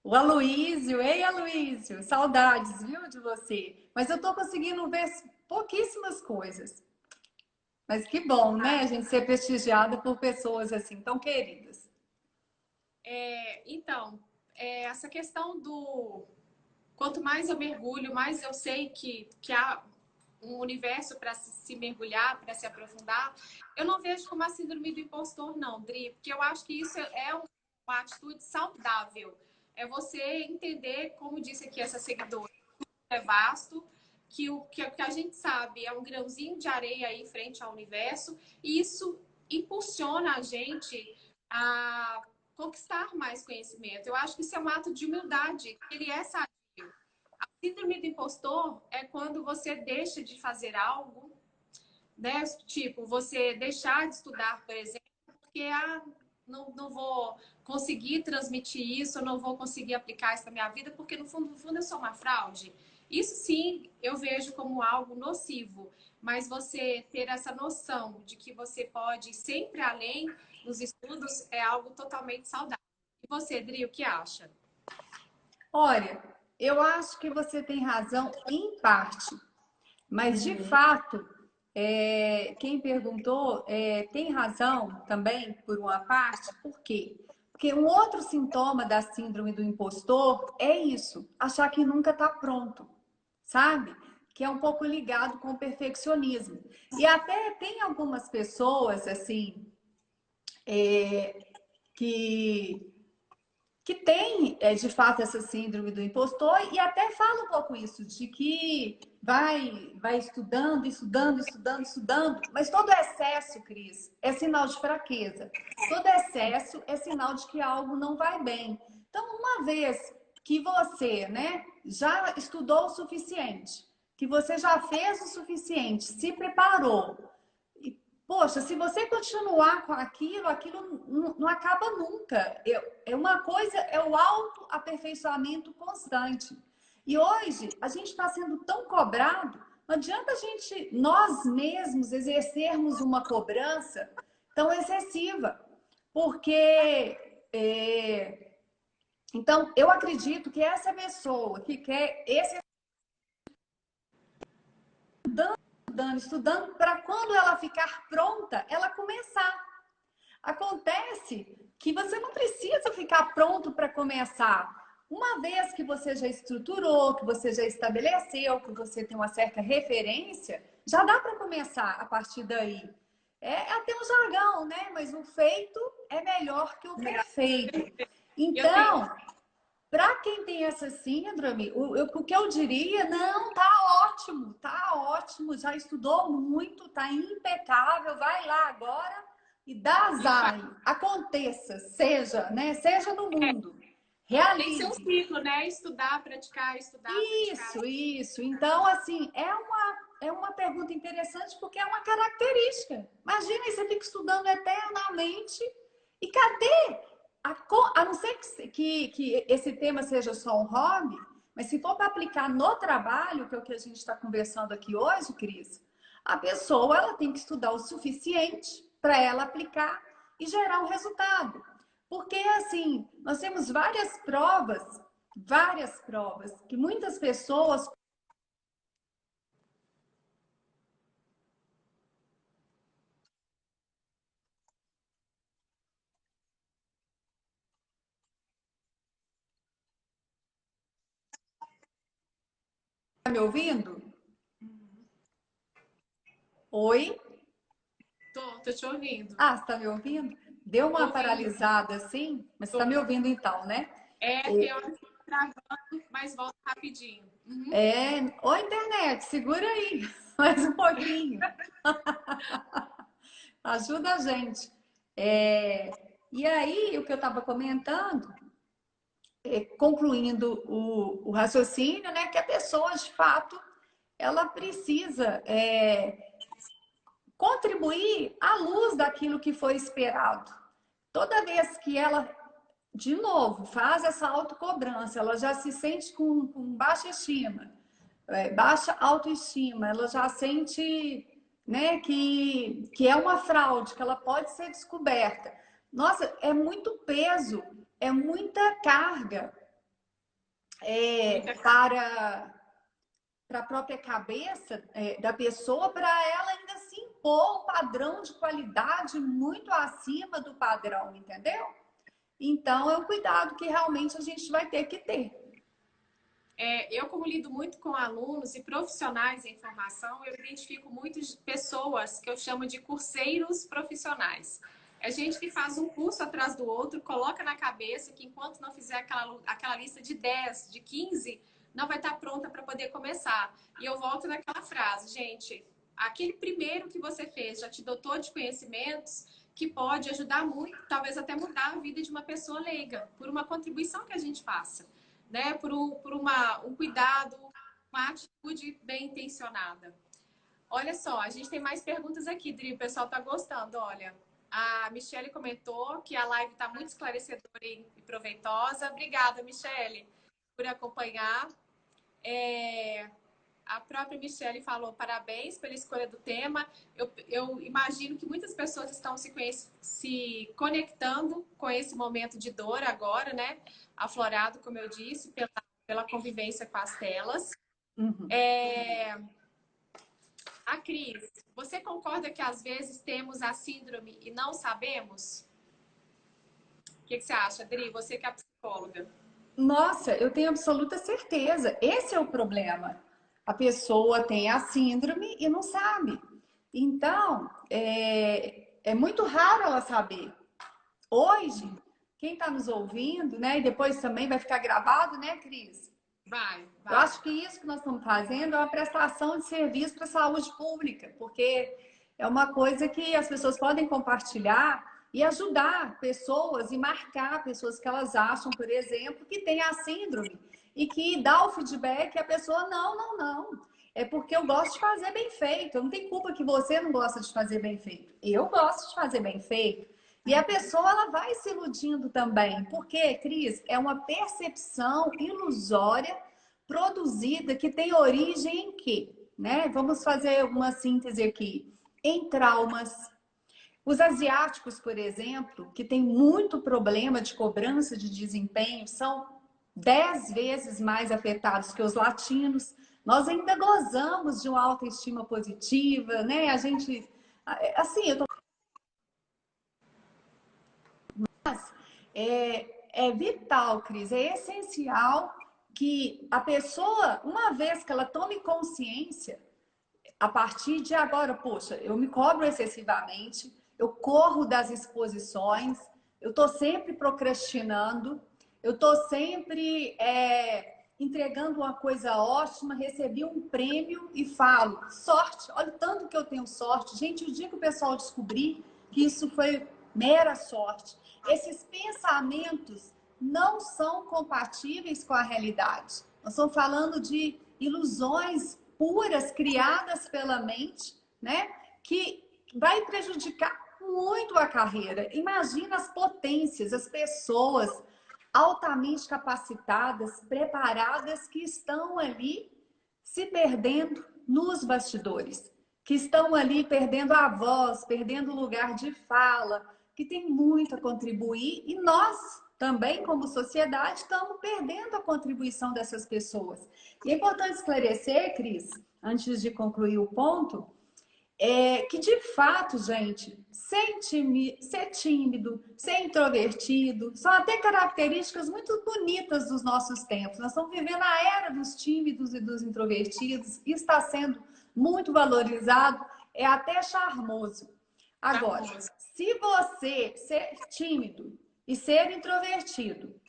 o Aloísio, ei Aloísio, saudades, viu, de você. Mas eu estou conseguindo ver pouquíssimas coisas. Mas que bom, né, a gente ser prestigiada por pessoas assim tão queridas. Então, essa questão do... Quanto mais eu mergulho, mais eu sei que há um universo para se mergulhar, para se aprofundar. Eu não vejo como a síndrome do impostor, não, Dri, porque eu acho que isso é uma atitude saudável. É você entender, como disse aqui essa seguidora, é vasto, que o que a gente sabe é um grãozinho de areia aí frente ao universo, e isso impulsiona a gente a conquistar mais conhecimento. Eu acho que isso é um ato de humildade, ele é sadio. A síndrome do impostor é quando você deixa de fazer algo, né? Tipo, você deixar de estudar, por exemplo, porque não vou conseguir transmitir isso, eu não vou conseguir aplicar isso na minha vida, porque no fundo eu sou uma fraude. Isso sim, eu vejo como algo nocivo, mas você ter essa noção de que você pode ir sempre além nos estudos é algo totalmente saudável. E você, Dri, o que acha? Olha, eu acho que você tem razão em parte, mas de fato, quem perguntou tem razão também por uma parte, por quê? Porque um outro sintoma da síndrome do impostor é isso, achar que nunca está pronto, sabe? Que é um pouco ligado com o perfeccionismo. E até tem algumas pessoas, assim, que tem, de fato, essa síndrome do impostor e até fala um pouco isso, de que vai estudando, estudando, estudando, estudando, mas todo excesso, Cris, é sinal de fraqueza. Todo excesso é sinal de que algo não vai bem. Então, uma vez que você, né, já estudou o suficiente, que você já fez o suficiente, se preparou, poxa, se você continuar com aquilo, aquilo não acaba nunca. Uma coisa é o autoaperfeiçoamento constante. E hoje a gente está sendo tão cobrado, não adianta a gente, nós mesmos, exercermos uma cobrança tão excessiva. Porque, então, eu acredito que essa pessoa que quer esse estudando para quando ela ficar pronta, ela começar. Acontece que você não precisa ficar pronto para começar. Uma vez que você já estruturou, que você já estabeleceu, que você tem uma certa referência, já dá para começar a partir daí. É até um jargão, né? Mas o feito é melhor que o perfeito. Eu tenho. Então, para quem tem essa síndrome, o que eu diria, não, tá ótimo, já estudou muito, tá impecável, vai lá agora e dá E faz. azar, aconteça, seja, né? Seja no mundo, Tem que ser um realize. ciclo, né? Estudar, praticar, estudar, praticar. Isso. Então, assim, é uma pergunta interessante porque é uma característica. Imagina, você fica estudando eternamente e cadê? A não ser que esse tema seja só um hobby, mas se for para aplicar no trabalho, que é o que a gente está conversando aqui hoje, Cris, a pessoa ela tem que estudar o suficiente para ela aplicar e gerar um resultado. Porque, assim, nós temos várias provas que muitas pessoas. Tá me ouvindo? Oi? Tô te ouvindo. Ah, você tá me ouvindo? Deu Tô uma ouvindo. paralisada assim, mas você tá Tô. me ouvindo então, né? É, tem hora que fica travando, mas volta rapidinho. Uhum. Ô internet, segura aí mais um pouquinho. Ajuda a gente. E aí, o que eu estava comentando, concluindo o raciocínio, né, que a pessoa, de fato, ela precisa contribuir à luz daquilo que foi esperado. Toda vez que ela, de novo, faz essa autocobrança, ela já se sente com baixa estima, baixa autoestima, ela já sente, né, que é uma fraude, que ela pode ser descoberta. Nossa, é muito peso, é muita carga Muita para a própria cabeça da pessoa, para ela ainda se impor um padrão de qualidade muito acima do padrão, entendeu? Então, é um cuidado que realmente a gente vai ter que ter. Eu, como lido muito com alunos e profissionais em formação, eu identifico muitas pessoas que eu chamo de curseiros profissionais. É gente que faz um curso atrás do outro, coloca na cabeça que enquanto não fizer aquela lista de 10, de 15, não vai estar pronta para poder começar. E eu volto naquela frase, gente, aquele primeiro que você fez já te dotou de conhecimentos que pode ajudar muito, talvez até mudar a vida de uma pessoa leiga, por uma contribuição que a gente faça, né? Por um cuidado, uma atitude bem intencionada. Olha só, a gente tem mais perguntas aqui, Dri, o pessoal tá gostando, olha. A Michele comentou que a live está muito esclarecedora e proveitosa. Obrigada, Michele, por acompanhar. A própria Michele falou parabéns pela escolha do tema. Eu imagino que muitas pessoas estão se conectando com esse momento de dor agora, né? Aflorado, como eu disse, pela convivência com as telas. Uhum. A Cris, você concorda que às vezes temos a síndrome e não sabemos? O que você acha, Adri? Você que é a psicóloga. Nossa, eu tenho absoluta certeza. Esse é o problema. A pessoa tem a síndrome e não sabe. Então, é muito raro ela saber. Hoje, quem está nos ouvindo, né? E depois também vai ficar gravado, né, Cris? Vai. Eu acho que isso que nós estamos fazendo é uma prestação de serviço para a saúde pública, porque é uma coisa que as pessoas podem compartilhar e ajudar pessoas e marcar pessoas que elas acham, por exemplo, que tem a síndrome e que dá o feedback e a pessoa, não. É porque eu gosto de fazer bem feito. Não tem culpa que você não gosta de fazer bem feito. Eu gosto de fazer bem feito. E a pessoa ela vai se iludindo também. Porque, Cris, é uma percepção ilusória produzida que tem origem em quê? Né? Vamos fazer uma síntese aqui. Em traumas. Os asiáticos, por exemplo, que têm muito problema de cobrança de desempenho, são 10 vezes mais afetados que os latinos. Nós ainda gozamos de uma autoestima positiva, né? A gente, assim, eu tô... é vital, Cris, é essencial que a pessoa, uma vez que ela tome consciência, a partir de agora, poxa, eu me cobro excessivamente, eu corro das exposições, eu estou sempre procrastinando, eu estou sempre entregando uma coisa ótima, recebi um prêmio e falo, sorte, olha o tanto que eu tenho sorte. Gente, o dia que o pessoal descobrir que isso foi mera sorte, esses pensamentos não são compatíveis com a realidade. Nós estamos falando de ilusões puras criadas pela mente, né? Que vai prejudicar muito a carreira. Imagina as potências, as pessoas altamente capacitadas, preparadas, que estão ali se perdendo nos bastidores, que estão ali perdendo a voz, perdendo o lugar de fala, que tem muito a contribuir, e nós também, como sociedade, estamos perdendo a contribuição dessas pessoas. E é importante esclarecer, Cris, antes de concluir o ponto, que de fato, gente, ser tímido, ser introvertido, são até características muito bonitas dos nossos tempos. Nós estamos vivendo a era dos tímidos e dos introvertidos, e está sendo muito valorizado, é até charmoso. Agora, se você ser tímido e ser introvertido,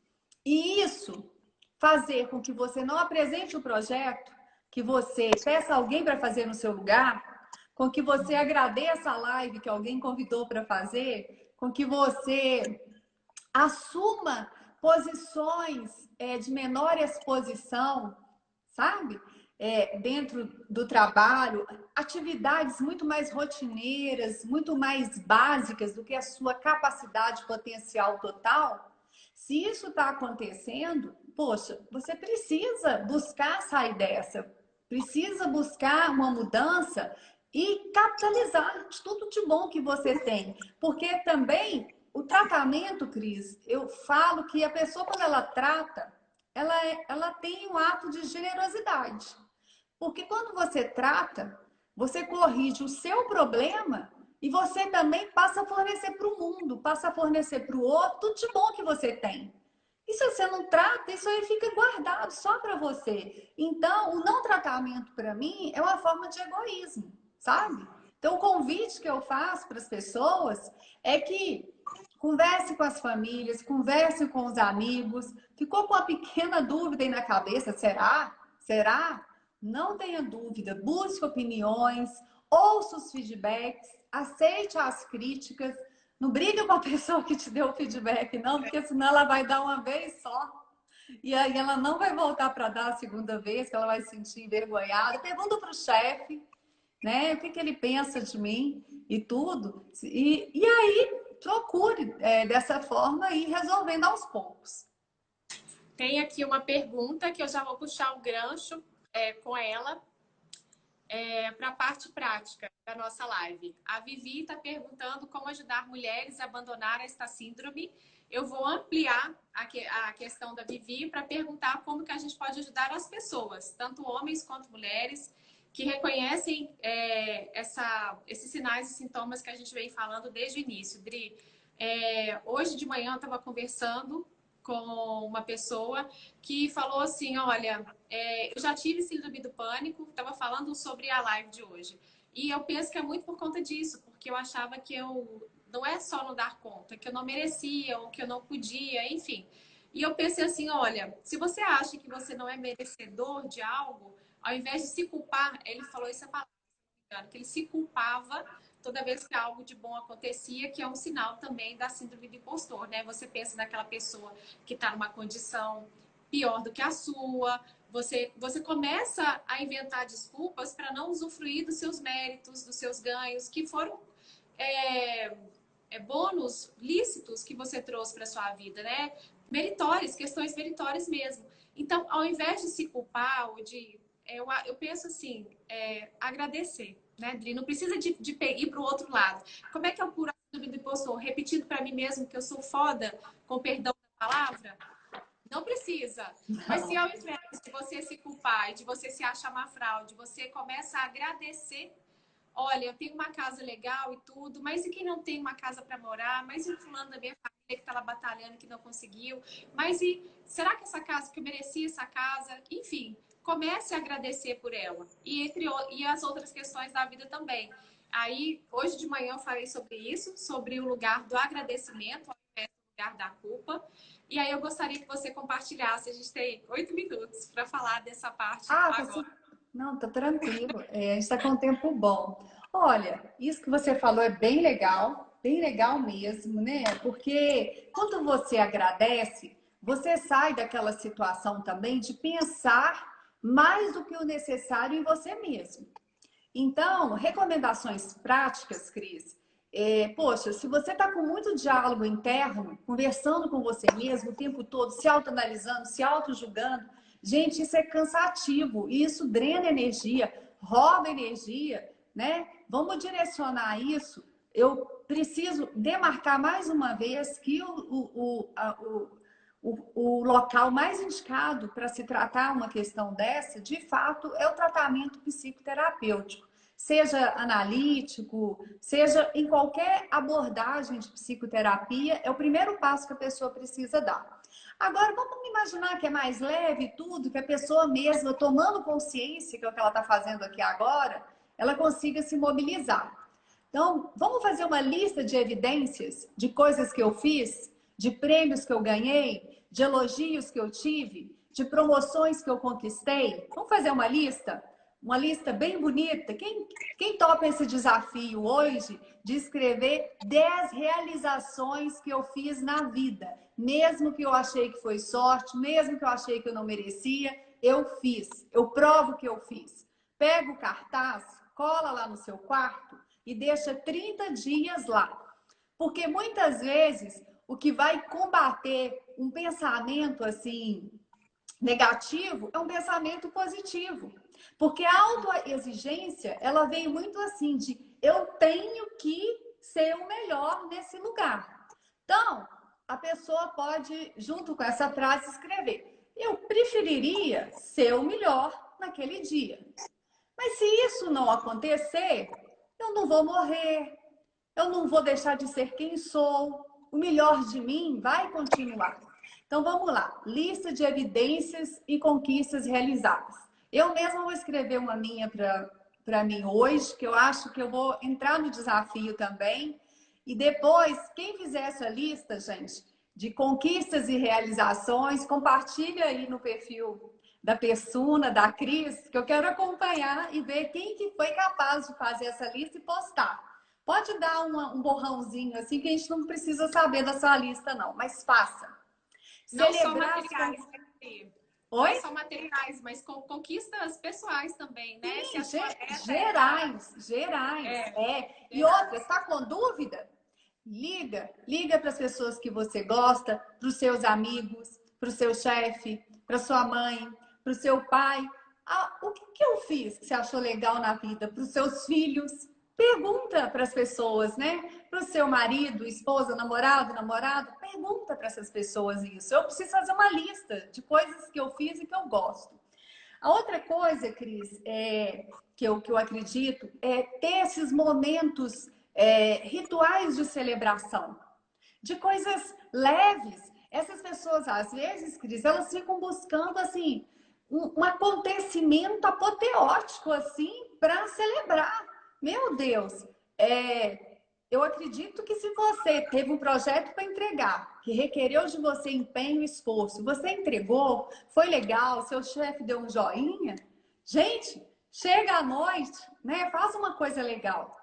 e isso fazer com que você não apresente o projeto, que você peça alguém para fazer no seu lugar, com que você agradeça a live que alguém convidou para fazer, com que você assuma posições de menor exposição, sabe? Dentro do trabalho, atividades muito mais rotineiras, muito mais básicas do que a sua capacidade potencial total. Se isso está acontecendo, poxa, você precisa buscar sair dessa, precisa buscar uma mudança e capitalizar de tudo de bom que você tem. Porque também o tratamento, Cris, eu falo que a pessoa, quando ela trata, ela tem um ato de generosidade. Porque quando você trata, você corrige o seu problema e você também passa a fornecer para o mundo, passa a fornecer para o outro tudo de bom que você tem. E se você não trata, isso aí fica guardado só para você. Então, o não tratamento, para mim, é uma forma de egoísmo, sabe? Então, o convite que eu faço para as pessoas é que converse com as famílias, converse com os amigos. Ficou com uma pequena dúvida aí na cabeça? Será? Será? Não tenha dúvida. Busque opiniões, ouça os feedbacks, aceite as críticas. Não briga com a pessoa que te deu o feedback, não, porque senão ela vai dar uma vez só. E aí ela não vai voltar para dar a segunda vez, que ela vai se sentir envergonhada. Pergunta para o chefe, né? O que, que ele pensa de mim e tudo. E aí procure dessa forma e resolvendo aos poucos. Tem aqui uma pergunta que eu já vou puxar o gancho com ela. Para a parte prática da nossa live. A Vivi está perguntando como ajudar mulheres a abandonar esta síndrome. Eu vou ampliar a questão da Vivi para perguntar como que a gente pode ajudar as pessoas, tanto homens quanto mulheres, que reconhecem esses sinais e sintomas que a gente vem falando desde o início. Dri, hoje de manhã eu estava conversando com uma pessoa que falou assim, olha, eu já tive síndrome do pânico, estava falando sobre a live de hoje. E eu penso que é muito por conta disso, porque eu achava que eu não é só não dar conta, que eu não merecia ou que eu não podia, enfim. E eu pensei assim, olha, se você acha que você não é merecedor de algo, ao invés de se culpar, ele falou essa palavra, que ele se culpava toda vez que algo de bom acontecia, que é um sinal também da síndrome do impostor, né? Você pensa naquela pessoa que está numa condição pior do que a sua, você começa a inventar desculpas para não usufruir dos seus méritos, dos seus ganhos, que foram bônus lícitos que você trouxe para sua vida, né? Meritórios, questões meritórias mesmo. Então, ao invés de se culpar ou de... eu penso assim, agradecer, né, Dri? Não precisa de ir para o outro lado. Como é que eu curo a síndrome do impostor? Repetindo para mim mesmo que eu sou foda, com perdão da palavra? Não precisa. Mas se ao invés de você se culpar e de você se achar uma fraude, você começa a agradecer. Olha, eu tenho uma casa legal e tudo, mas e quem não tem uma casa para morar? Mas e o fulano da minha família que está lá batalhando e que não conseguiu? Mas e será que essa casa, que eu merecia essa casa? Enfim, comece a agradecer por ela. E as outras questões da vida também. Aí, hoje de manhã eu falei sobre isso, sobre o lugar do agradecimento, ao invés lugar da culpa. E aí eu gostaria que você compartilhasse, a gente tem 8 minutos para falar dessa parte agora. Não, tá tranquilo. A gente está com um tempo bom. Olha, isso que você falou é bem legal mesmo, né? Porque quando você agradece, você sai daquela situação também de pensar mais do que o necessário em você mesmo. Então, recomendações práticas, Cris. Poxa, se você está com muito diálogo interno, conversando com você mesmo o tempo todo, se autoanalisando, se auto-julgando, gente, isso é cansativo, isso drena energia, rouba energia, né? Vamos direcionar isso. Eu preciso demarcar mais uma vez que o local mais indicado para se tratar uma questão dessa, de fato, é o tratamento psicoterapêutico. Seja analítico, seja em qualquer abordagem de psicoterapia, é o primeiro passo que a pessoa precisa dar. Agora, vamos imaginar que é mais leve tudo, que a pessoa mesma, tomando consciência, que é o que ela está fazendo aqui agora, ela consiga se mobilizar. Então, vamos fazer uma lista de evidências de coisas que eu fiz, de prêmios que eu ganhei, de elogios que eu tive, de promoções que eu conquistei. Vamos fazer uma lista? Uma lista bem bonita. Quem topa esse desafio hoje de escrever 10 realizações que eu fiz na vida? Mesmo que eu achei que foi sorte, mesmo que eu achei que eu não merecia, eu fiz. Eu provo que eu fiz. Pega o cartaz, cola lá no seu quarto e deixa 30 dias lá. Porque muitas vezes o que vai combater um pensamento assim negativo é um pensamento positivo. Porque a autoexigência, ela vem muito assim de eu tenho que ser o melhor nesse lugar. Então, a pessoa pode, junto com essa frase, escrever: eu preferiria ser o melhor naquele dia. Mas se isso não acontecer, eu não vou morrer, eu não vou deixar de ser quem sou, o melhor de mim vai continuar. Então vamos lá, lista de evidências e conquistas realizadas. Eu mesma vou escrever uma minha para mim hoje, que eu acho que eu vou entrar no desafio também. E depois, quem fizer essa lista, gente, de conquistas e realizações, compartilha aí no perfil da Persuna, da Cris, que eu quero acompanhar e ver quem que foi capaz de fazer essa lista e postar. Pode dar um borrãozinho assim, que a gente não precisa saber da sua lista, não, mas faça. Não Celebrar só materiais, Oi? não só materiais, mas com conquistas pessoais também, né? Sim, Se a sua meta gerais. E outra, está com dúvida? Liga para as pessoas que você gosta, para os seus amigos, para o seu chefe, para sua mãe, para o seu pai. O que eu fiz que você achou legal na vida? Para os seus filhos. Pergunta para as pessoas, né? Para o seu marido, esposa, namorado, pergunta para essas pessoas isso. Eu preciso fazer uma lista de coisas que eu fiz e que eu gosto. A outra coisa, Cris, que eu acredito, é ter esses momentos rituais de celebração, de coisas leves. Essas pessoas, às vezes, Cris, elas ficam buscando, assim, um acontecimento apoteótico, assim, para celebrar. Meu Deus, eu acredito que se você teve um projeto para entregar, que requereu de você empenho e esforço, você entregou, foi legal, seu chefe deu um joinha, gente, chega à noite, né? Faz uma coisa legal.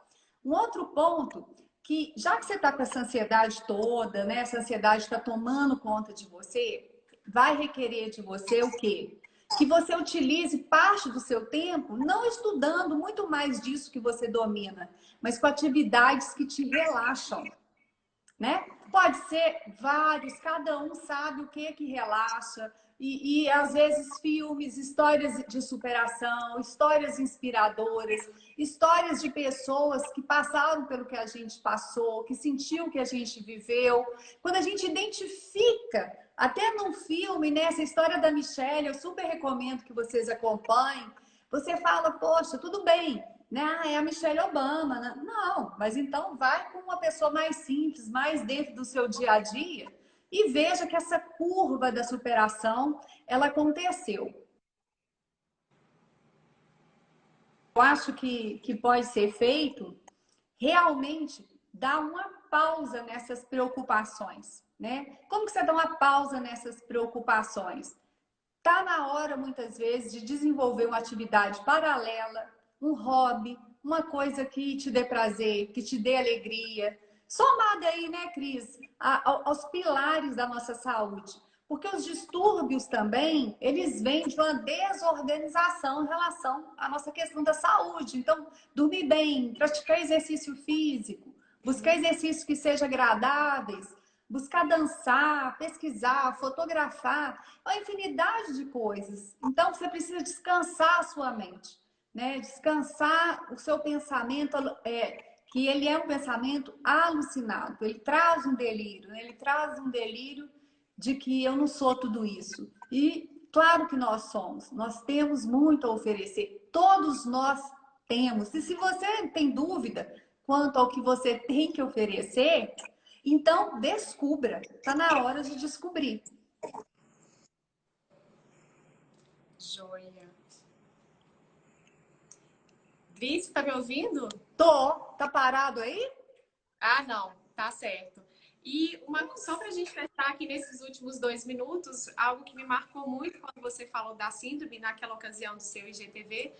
Um outro ponto, que já que você está com essa ansiedade toda, né? Essa ansiedade está tomando conta de você, vai requerer de você o quê? Que você utilize parte do seu tempo não estudando muito mais disso que você domina, mas com atividades que te relaxam, né? Pode ser vários, cada um sabe o que relaxa. E às vezes filmes, histórias de superação, histórias inspiradoras, histórias de pessoas que passaram pelo que a gente passou, que sentiu o que a gente viveu. Quando a gente identifica, até num filme, né, essa história da Michelle, eu super recomendo que vocês acompanhem. Você fala, poxa, tudo bem, né? Ah, é a Michelle Obama, né? Não, mas então vai com uma pessoa mais simples, mais dentro do seu dia a dia e veja que essa curva da superação, ela aconteceu. Eu acho que pode ser feito realmente dar uma pausa nessas preocupações, né? Como que você dá uma pausa nessas preocupações? Tá na hora, muitas vezes, de desenvolver uma atividade paralela, um hobby, uma coisa que te dê prazer, que te dê alegria. Somada aí, né, Cris, aos pilares da nossa saúde. Porque os distúrbios também, eles vêm de uma desorganização em relação à nossa questão da saúde. Então, dormir bem, praticar exercício físico, buscar exercícios que sejam agradáveis, buscar dançar, pesquisar, fotografar, uma infinidade de coisas. Então, você precisa descansar a sua mente, né? Descansar o seu pensamento, que ele é um pensamento alucinado. Ele traz um delírio, né? Ele traz um delírio de que eu não sou tudo isso. E claro que nós somos. Nós temos muito a oferecer. Todos nós temos. E se você tem dúvida quanto ao que você tem que oferecer, então, descubra. Está na hora de descobrir. Joia. Dri, você tá me ouvindo? Tô. Tá parado aí? Ah, não. Tá certo. E só para a gente fechar aqui nesses últimos 2 minutos, algo que me marcou muito quando você falou da síndrome naquela ocasião do seu IGTV,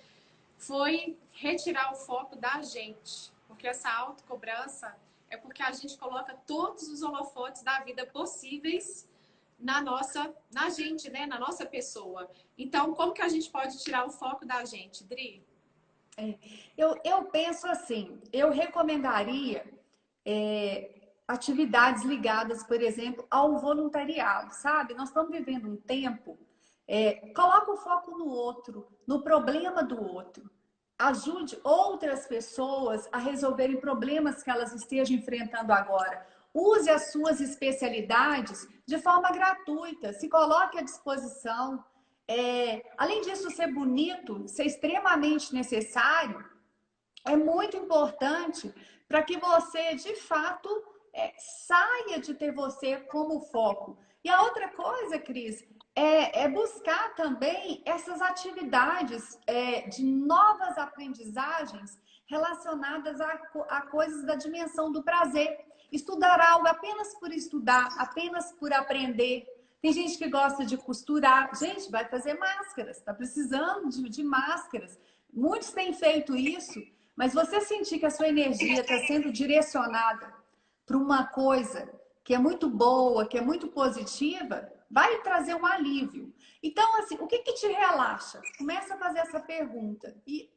foi retirar o foco da gente. Porque essa autocobrança é porque a gente coloca todos os holofotes da vida possíveis na gente, né? Na nossa pessoa. Então, como que a gente pode tirar o foco da gente, Dri? Eu penso assim, eu recomendaria atividades ligadas, por exemplo, ao voluntariado, sabe? Nós estamos vivendo um tempo, coloca o foco no outro, no problema do outro. Ajude outras pessoas a resolverem problemas que elas estejam enfrentando agora. Use as suas especialidades de forma gratuita, se coloque à disposição. Além disso, ser bonito, ser extremamente necessário, é muito importante para que você, de fato, saia de ter você como foco. E a outra coisa, Cris, é buscar também essas atividades de novas aprendizagens relacionadas a coisas da dimensão do prazer. Estudar algo apenas por estudar, apenas por aprender. Tem gente que gosta de costurar. Gente, vai fazer máscaras, está precisando de máscaras. Muitos têm feito isso, mas você sentir que a sua energia está sendo direcionada para uma coisa que é muito boa, que é muito positiva, vai trazer um alívio. Então, assim, o que te relaxa? Começa a fazer essa pergunta e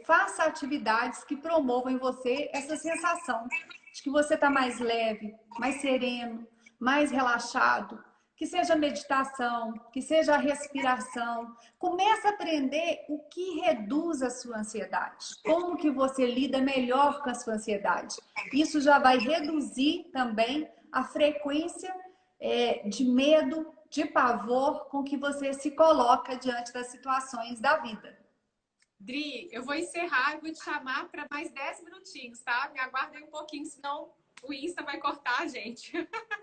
faça atividades que promovam em você essa sensação de que você está mais leve, mais sereno, mais relaxado. Que seja meditação, que seja a respiração. Comece a aprender o que reduz a sua ansiedade. Como que você lida melhor com a sua ansiedade. Isso já vai reduzir também a frequência de medo, de pavor com que você se coloca diante das situações da vida. Dri, eu vou encerrar e vou te chamar para mais 10 minutinhos, tá? Me aguardem um pouquinho, senão o Insta vai cortar a gente.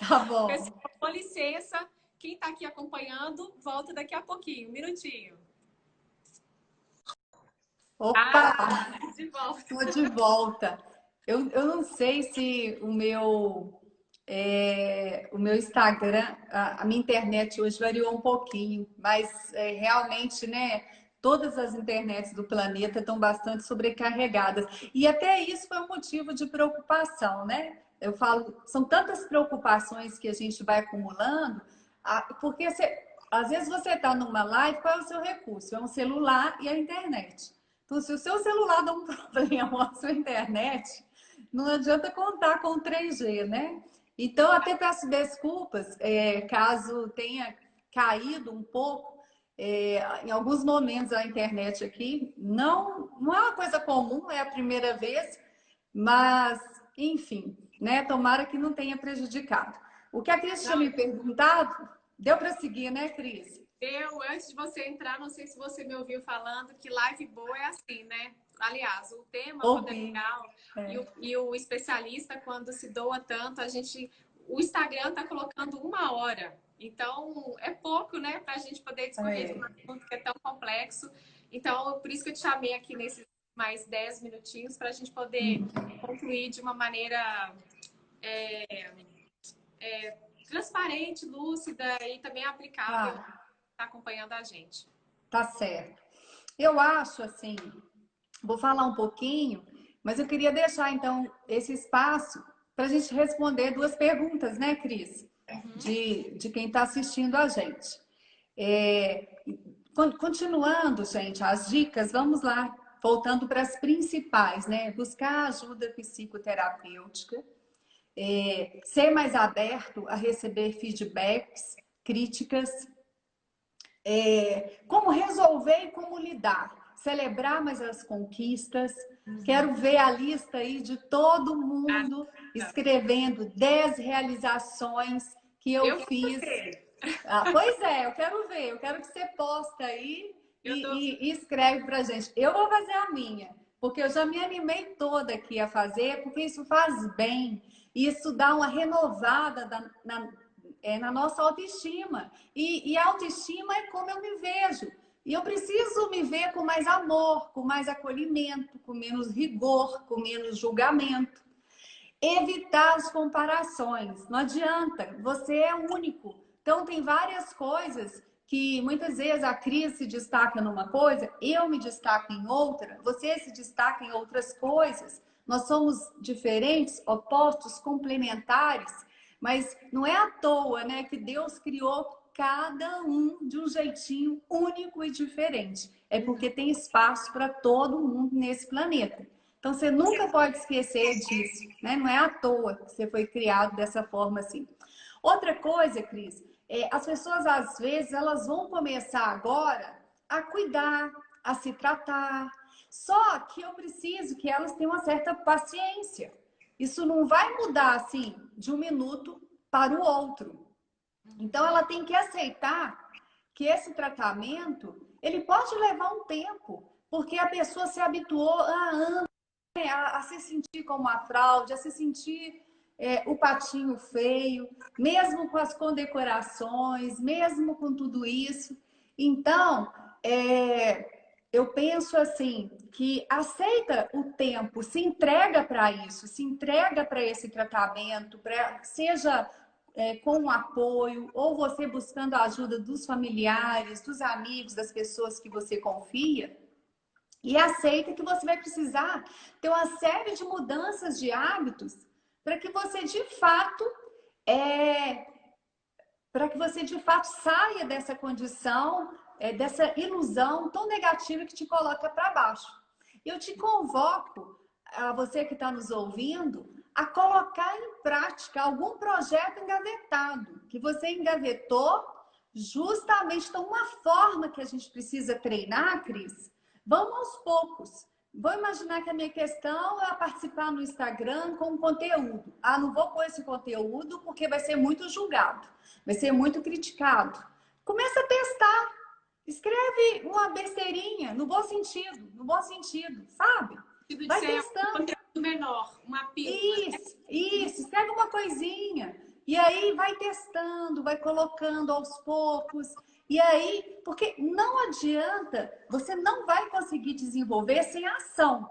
Tá bom. Pessoal, com licença. Quem está aqui acompanhando, volta daqui a pouquinho. Um minutinho. Opa! De volta. Estou de volta. Eu não sei se o meu Instagram, a minha internet hoje variou um pouquinho, mas realmente, né? Todas as internets do planeta estão bastante sobrecarregadas. E até isso foi um motivo de preocupação, né? Eu falo, são tantas preocupações que a gente vai acumulando, porque às vezes você está numa live, qual é o seu recurso? É um celular e a internet. Então, se o seu celular dá um problema, a sua internet, não adianta contar com o 3G, né? Então, até peço desculpas, caso tenha caído um pouco, em alguns momentos a internet aqui não é uma coisa comum, é a primeira vez, mas, enfim, né? Tomara que não tenha prejudicado. O que a Cris tinha me perguntado, deu para seguir, né, Cris? Antes de você entrar, não sei se você me ouviu falando que live boa é assim, né? Aliás, o tema, quando é legal, e o especialista, quando se doa tanto, o Instagram tá colocando 1 hora. Então, é pouco, né? Para a gente poder discorrer de um assunto que é tão complexo. Então, por isso que eu te chamei aqui nesse mais 10 minutinhos para a gente poder concluir de uma maneira transparente, lúcida e também aplicável para estar acompanhando a gente. Tá certo. Eu acho assim, vou falar um pouquinho, mas eu queria deixar então esse espaço para a gente responder duas perguntas, né, Cris? De quem está assistindo a gente. Continuando, gente, as dicas, vamos lá, voltando para as principais, né? Buscar ajuda psicoterapêutica, ser mais aberto a receber feedbacks, críticas, como resolver e como lidar, celebrar mais as conquistas. Quero ver a lista aí de todo mundo escrevendo 10 realizações que eu fiz. Pois é, eu quero que você posta aí e escreve pra gente. Eu vou fazer a minha, porque eu já me animei toda aqui a fazer, porque isso faz bem, isso dá uma renovada na nossa autoestima. E a autoestima é como eu me vejo. E eu preciso me ver com mais amor, com mais acolhimento, com menos rigor, com menos julgamento. Evitar as comparações. Não adianta, você é único. Então, tem várias coisas que muitas vezes a Cris se destaca numa coisa, eu me destaco em outra, você se destaca em outras coisas. Nós somos diferentes, opostos, complementares, mas não é à toa, né, que Deus criou cada um de um jeitinho único e diferente. É porque tem espaço para todo mundo nesse planeta. Então, você nunca pode esquecer disso, né? Não é à toa que você foi criado dessa forma assim. Outra coisa, Cris, as pessoas, às vezes, elas vão começar agora a cuidar, a se tratar. Só que eu preciso que elas tenham uma certa paciência. Isso não vai mudar, assim, de um minuto para o outro. Então, ela tem que aceitar que esse tratamento, ele pode levar um tempo, porque a pessoa se habituou há anos a se sentir como a fraude, a se sentir o patinho feio, mesmo com as condecorações, mesmo com tudo isso. Então, eu penso assim, que aceita o tempo, se entrega para isso, se entrega para esse tratamento, seja com um apoio, ou você buscando a ajuda dos familiares, dos amigos, das pessoas que você confia. E aceita que você vai precisar ter uma série de mudanças de hábitos para que você de fato saia dessa condição, dessa ilusão tão negativa que te coloca para baixo. Eu te convoco, a você que está nos ouvindo, a colocar em prática algum projeto engavetado, que você engavetou justamente. Então, uma forma que a gente precisa treinar, Cris, vamos aos poucos. Vou imaginar que a minha questão é participar no Instagram com conteúdo. Não vou pôr esse conteúdo porque vai ser muito julgado, vai ser muito criticado. Começa a testar. Escreve uma besteirinha, no bom sentido, sabe? Vai testando. Um conteúdo menor, uma pílula. Isso, escreve uma coisinha. E aí vai testando, vai colocando aos poucos. E aí, porque não adianta, você não vai conseguir desenvolver sem ação.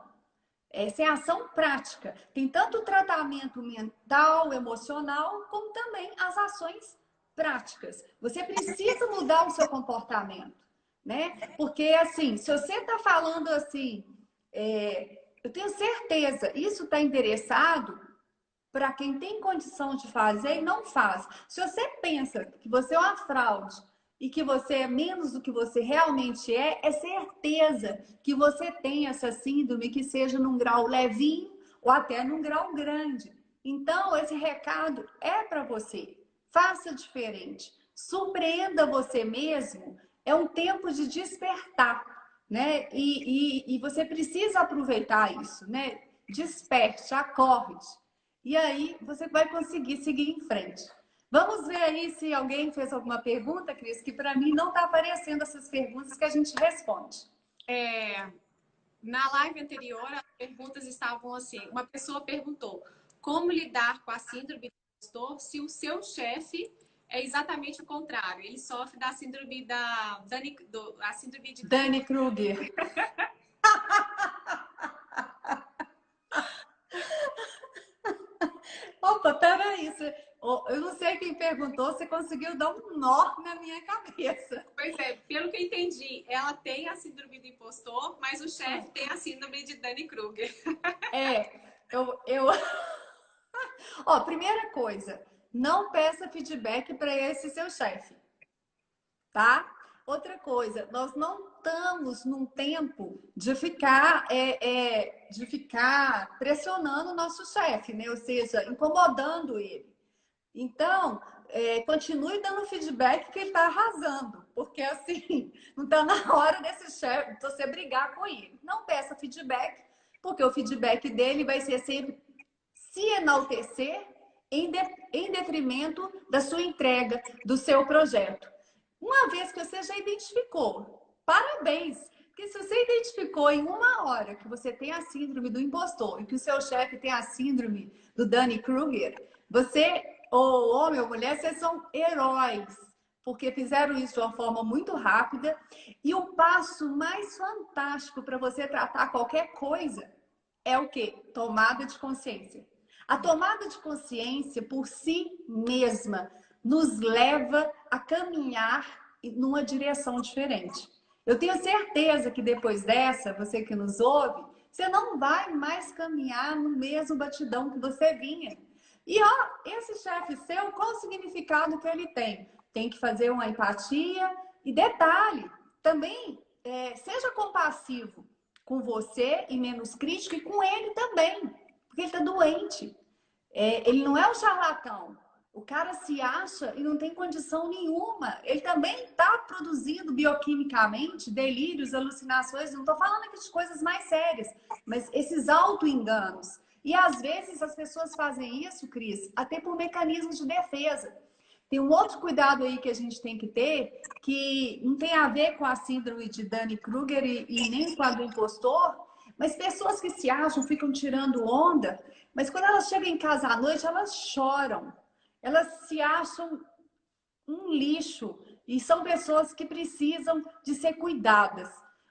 Sem ação prática. Tem tanto o tratamento mental, emocional, como também as ações práticas. Você precisa mudar o seu comportamento, né? Porque, assim, se você está falando assim, eu tenho certeza, isso está endereçado para quem tem condição de fazer e não faz. Se você pensa que você é uma fraude e que você é menos do que você realmente é certeza que você tem essa síndrome, que seja num grau levinho ou até num grau grande. Então, esse recado é para você. Faça diferente. Surpreenda você mesmo. É um tempo de despertar, né? E você precisa aproveitar isso, né? Desperte, acorde. E aí você vai conseguir seguir em frente. Vamos ver aí se alguém fez alguma pergunta, Cris, que para mim não está aparecendo essas perguntas que a gente responde. Na live anterior, as perguntas estavam assim. Uma pessoa perguntou: como lidar com a síndrome do impostor se o seu chefe é exatamente o contrário? Ele sofre da síndrome Dani Kruger. era isso. Eu não sei quem perguntou, você conseguiu dar um nó na minha cabeça. Pois é, pelo que eu entendi, ela tem a síndrome do impostor, mas o chefe tem a síndrome de Dunning-Kruger. Eu... Ó, primeira coisa, não peça feedback para esse seu chefe, tá? Outra coisa, nós não estamos num tempo de ficar pressionando o nosso chefe, né? Ou seja, incomodando ele. Então, continue dando feedback que ele está arrasando, porque assim, não está na hora desse chefe, você brigar com ele. Não peça feedback, porque o feedback dele vai ser sempre se enaltecer em detrimento da sua entrega, do seu projeto. Uma vez que você já identificou, parabéns! Porque se você identificou em uma hora que você tem a síndrome do impostor e que o seu chefe tem a síndrome do Dunning-Kruger, você, ou homem ou mulher, vocês são heróis, porque fizeram isso de uma forma muito rápida. E o passo mais fantástico para você tratar qualquer coisa é o quê? Tomada de consciência. A tomada de consciência por si mesma nos leva a caminhar numa direção diferente. Eu tenho certeza que depois dessa, você que nos ouve, você não vai mais caminhar no mesmo batidão que você vinha. E ó, esse chefe seu, qual o significado que ele tem? Tem que fazer uma empatia e detalhe, também seja compassivo com você e menos crítico e com ele também, porque ele está doente. Ele não é um charlatão. O cara se acha e não tem condição nenhuma. Ele também está produzindo bioquimicamente delírios, alucinações. Não estou falando aqui de coisas mais sérias, mas esses auto-enganos. E às vezes as pessoas fazem isso, Cris, até por mecanismos de defesa. Tem um outro cuidado aí que a gente tem que ter, que não tem a ver com a síndrome de Dunning-Kruger e nem com a do impostor, mas pessoas que se acham, ficam tirando onda, mas quando elas chegam em casa à noite, elas choram. Elas se acham um lixo e são pessoas que precisam de ser cuidadas.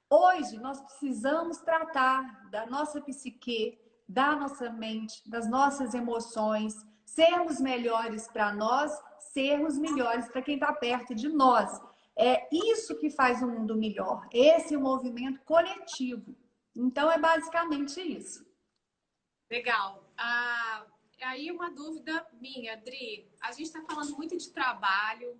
Hoje, nós precisamos tratar da nossa psique, da nossa mente, das nossas emoções, sermos melhores para nós, sermos melhores para quem está perto de nós. É isso que faz o mundo melhor. Esse é o movimento coletivo. Então, é basicamente isso. Legal. Aí uma dúvida minha, Adri. A gente está falando muito de trabalho,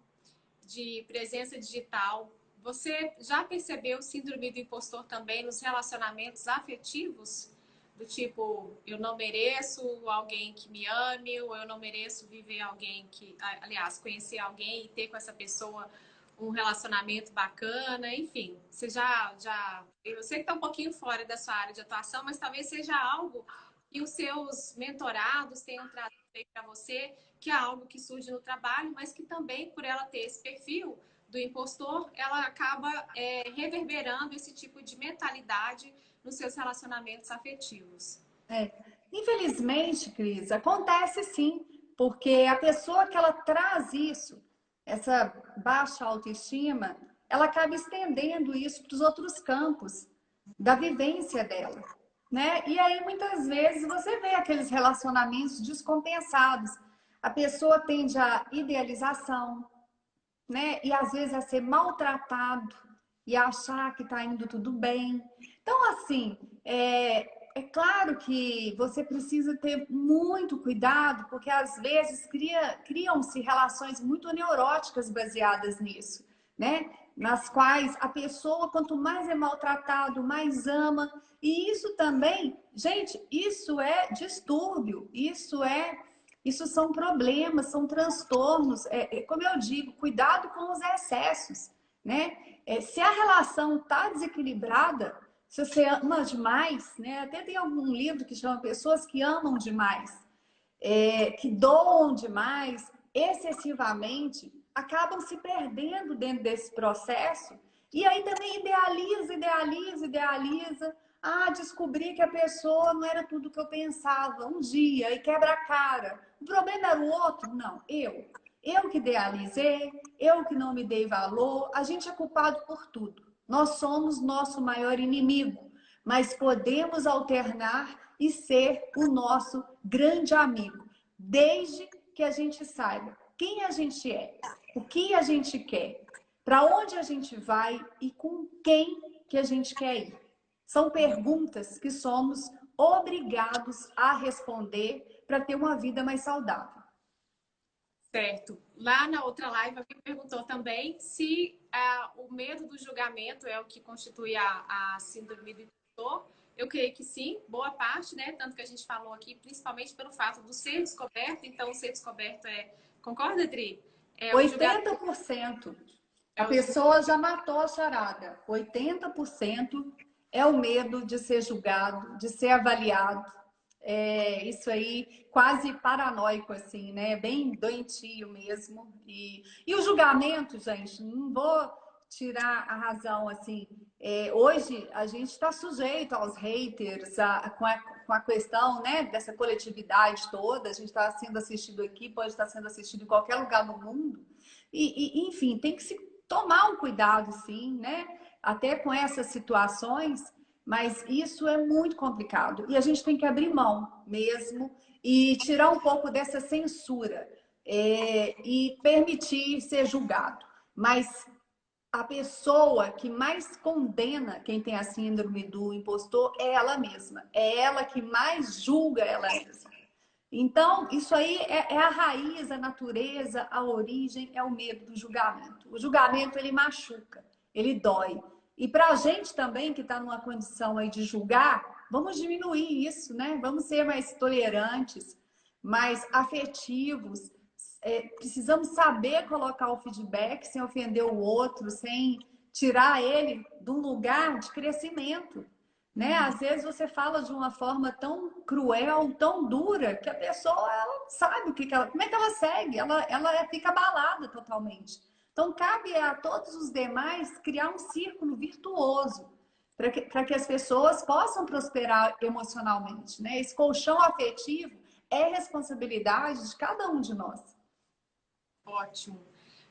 de presença digital. Você já percebeu síndrome do impostor também nos relacionamentos afetivos? Do tipo, eu não mereço alguém que me ame, ou eu não mereço viver alguém que... Aliás, conhecer alguém e ter com essa pessoa um relacionamento bacana, enfim. Você já... Eu sei que está um pouquinho fora da sua área de atuação, mas talvez seja algo que os seus mentorados tenham trazido para você, que é algo que surge no trabalho, mas que também, por ela ter esse perfil do impostor, ela acaba reverberando esse tipo de mentalidade nos seus relacionamentos afetivos. Infelizmente, Cris, acontece sim, porque a pessoa que ela traz isso, essa baixa autoestima, ela acaba estendendo isso para os outros campos da vivência dela, né? E aí, muitas vezes, você vê aqueles relacionamentos descompensados. A pessoa tende à idealização, né? E às vezes a ser maltratado e achar que está indo tudo bem. Então, assim, é claro que você precisa ter muito cuidado, porque às vezes criam-se relações muito neuróticas baseadas nisso, né? Nas quais a pessoa, quanto mais é maltratado, mais ama. E isso também, gente, isso é distúrbio, isso são problemas, são transtornos. Como eu digo, cuidado com os excessos, né? Se a relação está desequilibrada, se você ama demais, né? Até tem algum livro que chama Pessoas que Amam Demais, que doam demais, excessivamente, acabam se perdendo dentro desse processo. E aí também idealiza. Descobri que a pessoa não era tudo que eu pensava um dia e quebra a cara. O problema era o outro? Não, eu. Eu que idealizei, eu que não me dei valor. A gente é culpado por tudo. Nós somos nosso maior inimigo, mas podemos alternar e ser o nosso grande amigo, desde que a gente saiba quem a gente é, o que a gente quer, para onde a gente vai e com quem que a gente quer ir. São perguntas que somos obrigados a responder para ter uma vida mais saudável. Certo. Lá na outra live, alguém perguntou também se o medo do julgamento é o que constitui a síndrome do impostor. Eu creio que sim, boa parte, né? Tanto que a gente falou aqui, principalmente pelo fato do ser descoberto. Então, o ser descoberto é... Concorda, Dri? 80%. A pessoa já matou a charada. 80% é o medo de ser julgado, de ser avaliado. É isso aí, quase paranoico, assim, né? Bem doentio mesmo. E o julgamento, gente, não vou tirar a razão, assim. Hoje a gente está sujeito aos haters, com a questão, né, dessa coletividade toda. A gente está sendo assistido aqui, pode estar sendo assistido em qualquer lugar do mundo. Enfim, tem que se tomar um cuidado, sim, né? Até com essas situações. Mas isso é muito complicado. E a gente tem que abrir mão mesmo e tirar um pouco dessa censura e permitir ser julgado. Mas a pessoa que mais condena quem tem a síndrome do impostor é ela mesma. É ela que mais julga ela mesma. Então, isso aí é a raiz, a natureza, a origem, é o medo do julgamento. O julgamento, ele machuca, ele dói. E para a gente também, que está numa condição aí de julgar, vamos diminuir isso, né? Vamos ser mais tolerantes, mais afetivos. Precisamos saber colocar o feedback sem ofender o outro, sem tirar ele de um lugar de crescimento. Né? Às vezes você fala de uma forma tão cruel, tão dura, que a pessoa ela sabe como é que ela segue, ela fica abalada totalmente. Então, cabe a todos os demais criar um círculo virtuoso para que as pessoas possam prosperar emocionalmente. Né? Esse colchão afetivo é responsabilidade de cada um de nós. Ótimo.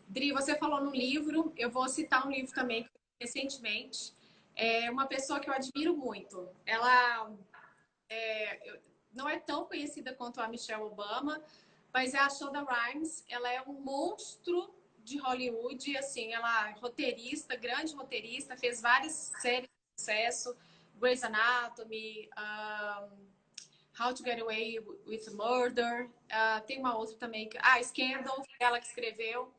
Dri, você falou no livro, eu vou citar um livro também que recentemente. É uma pessoa que eu admiro muito. Ela não é tão conhecida quanto a Michelle Obama, mas é a Shonda Rhimes. Ela é um monstro de Hollywood, assim, ela é roteirista, grande roteirista, fez várias séries de sucesso, Grey's Anatomy, How to Get Away with Murder, tem uma outra também, Scandal, ela que escreveu.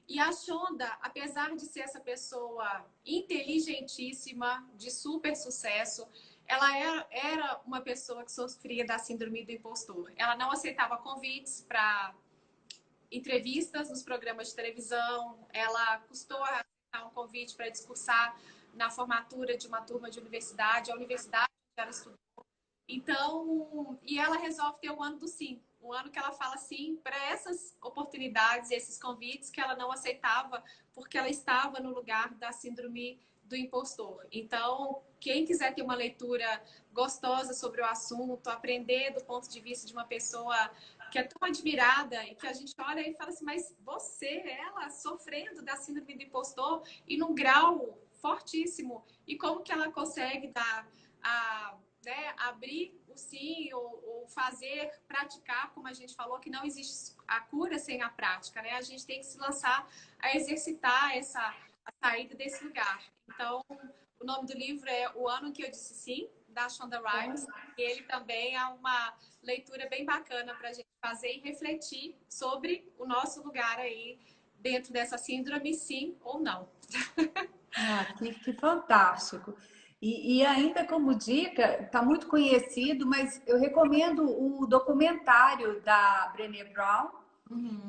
E a Shonda, apesar de ser essa pessoa inteligentíssima, de super sucesso, ela era uma pessoa que sofria da síndrome do impostor. Ela não aceitava convites para entrevistas nos programas de televisão, ela custou a aceitar um convite para discursar na formatura de uma turma de universidade, a universidade que ela estudou. Então, e ela resolve ter o ano do sim. Um ano que ela fala sim para essas oportunidades, esses convites que ela não aceitava, porque ela estava no lugar da síndrome do impostor. Então, quem quiser ter uma leitura gostosa sobre o assunto, aprender do ponto de vista de uma pessoa que é tão admirada e que a gente olha e fala assim, mas você, ela, sofrendo da síndrome do impostor e num grau fortíssimo, e como que ela consegue dar abrir o sim ou fazer, praticar, como a gente falou, que não existe a cura sem a prática, né? A gente tem que se lançar a exercitar a saída desse lugar. Então, o nome do livro é O Ano que Eu Disse Sim, da Shonda Rhimes, e ele também é uma leitura bem bacana para a gente fazer e refletir sobre o nosso lugar aí dentro dessa síndrome, sim ou não. Que fantástico! E ainda como dica, está muito conhecido, mas eu recomendo o documentário da Brené Brown,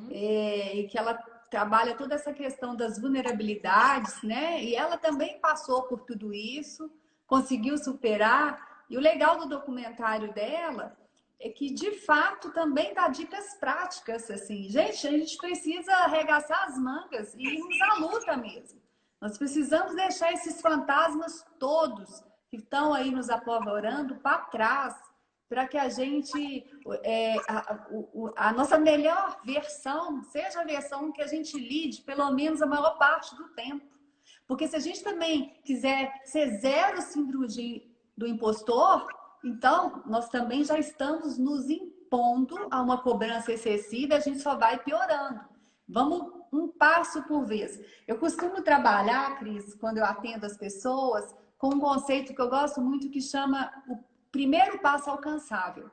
e que ela trabalha toda essa questão das vulnerabilidades, né? E ela também passou por tudo isso, conseguiu superar. E o legal do documentário dela é que, de fato, também dá dicas práticas, assim. Gente, a gente precisa arregaçar as mangas e irmos à luta mesmo. Nós precisamos deixar esses fantasmas todos que estão aí nos apavorando para trás, para que a gente, a nossa melhor versão, seja a versão que a gente lide pelo menos a maior parte do tempo. Porque se a gente também quiser ser zero síndrome do impostor, então nós também já estamos nos impondo a uma cobrança excessiva, a gente só vai piorando. Vamos um passo por vez. Eu costumo trabalhar, Cris, quando eu atendo as pessoas, com um conceito que eu gosto muito que chama o primeiro passo alcançável.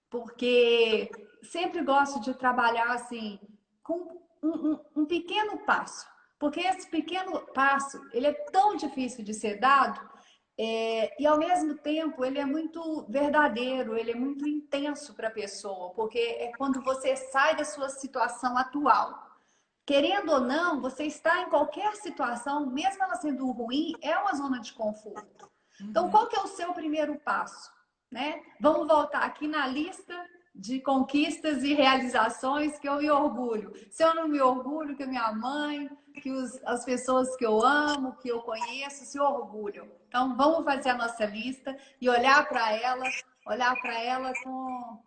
Porque sempre gosto de trabalhar assim, com um pequeno passo. Porque esse pequeno passo, ele é tão difícil de ser dado, e ao mesmo tempo ele é muito verdadeiro, ele é muito intenso para a pessoa, porque é quando você sai da sua situação atual. Querendo ou não, você está em qualquer situação, mesmo ela sendo ruim, é uma zona de conforto. Então, qual que é o seu primeiro passo? Né? Vamos voltar aqui na lista de conquistas e realizações que eu me orgulho. Se eu não me orgulho, que a minha mãe, que as pessoas que eu amo, que eu conheço, se orgulham. Então, vamos fazer a nossa lista e olhar para ela com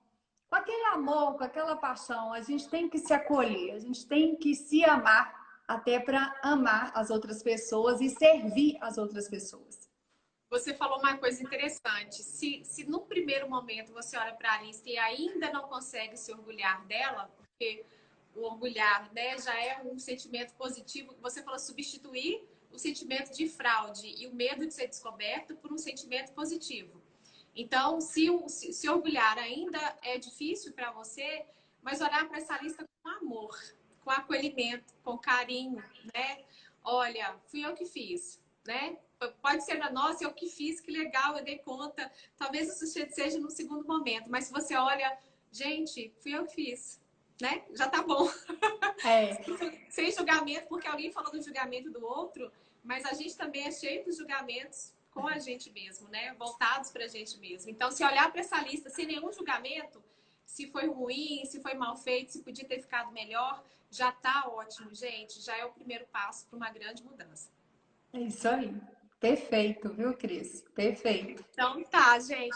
aquele amor, com aquela paixão. A gente tem que se acolher, a gente tem que se amar até para amar as outras pessoas e servir as outras pessoas. Você falou uma coisa interessante. Se no primeiro momento você olha para a lista e ainda não consegue se orgulhar dela, porque o orgulhar, né, já é um sentimento positivo, você falou substituir o sentimento de fraude e o medo de ser descoberto por um sentimento positivo. Então, se orgulhar ainda é difícil para você, mas olhar para essa lista com amor, com acolhimento, com carinho, né? Olha, fui eu que fiz, né? Pode ser na nossa, eu que fiz, que legal, eu dei conta. Talvez isso seja no segundo momento, mas se você olha, gente, fui eu que fiz, né? Já tá bom. É. Sem julgamento, porque alguém falou do julgamento do outro, mas a gente também é cheio de julgamentos com a gente mesmo, né? Voltados para a gente mesmo. Então, se olhar para essa lista sem nenhum julgamento, se foi ruim, se foi mal feito, se podia ter ficado melhor, já tá ótimo, gente. Já é o primeiro passo para uma grande mudança. É isso aí. Perfeito, viu, Cris? Perfeito. Então tá, gente.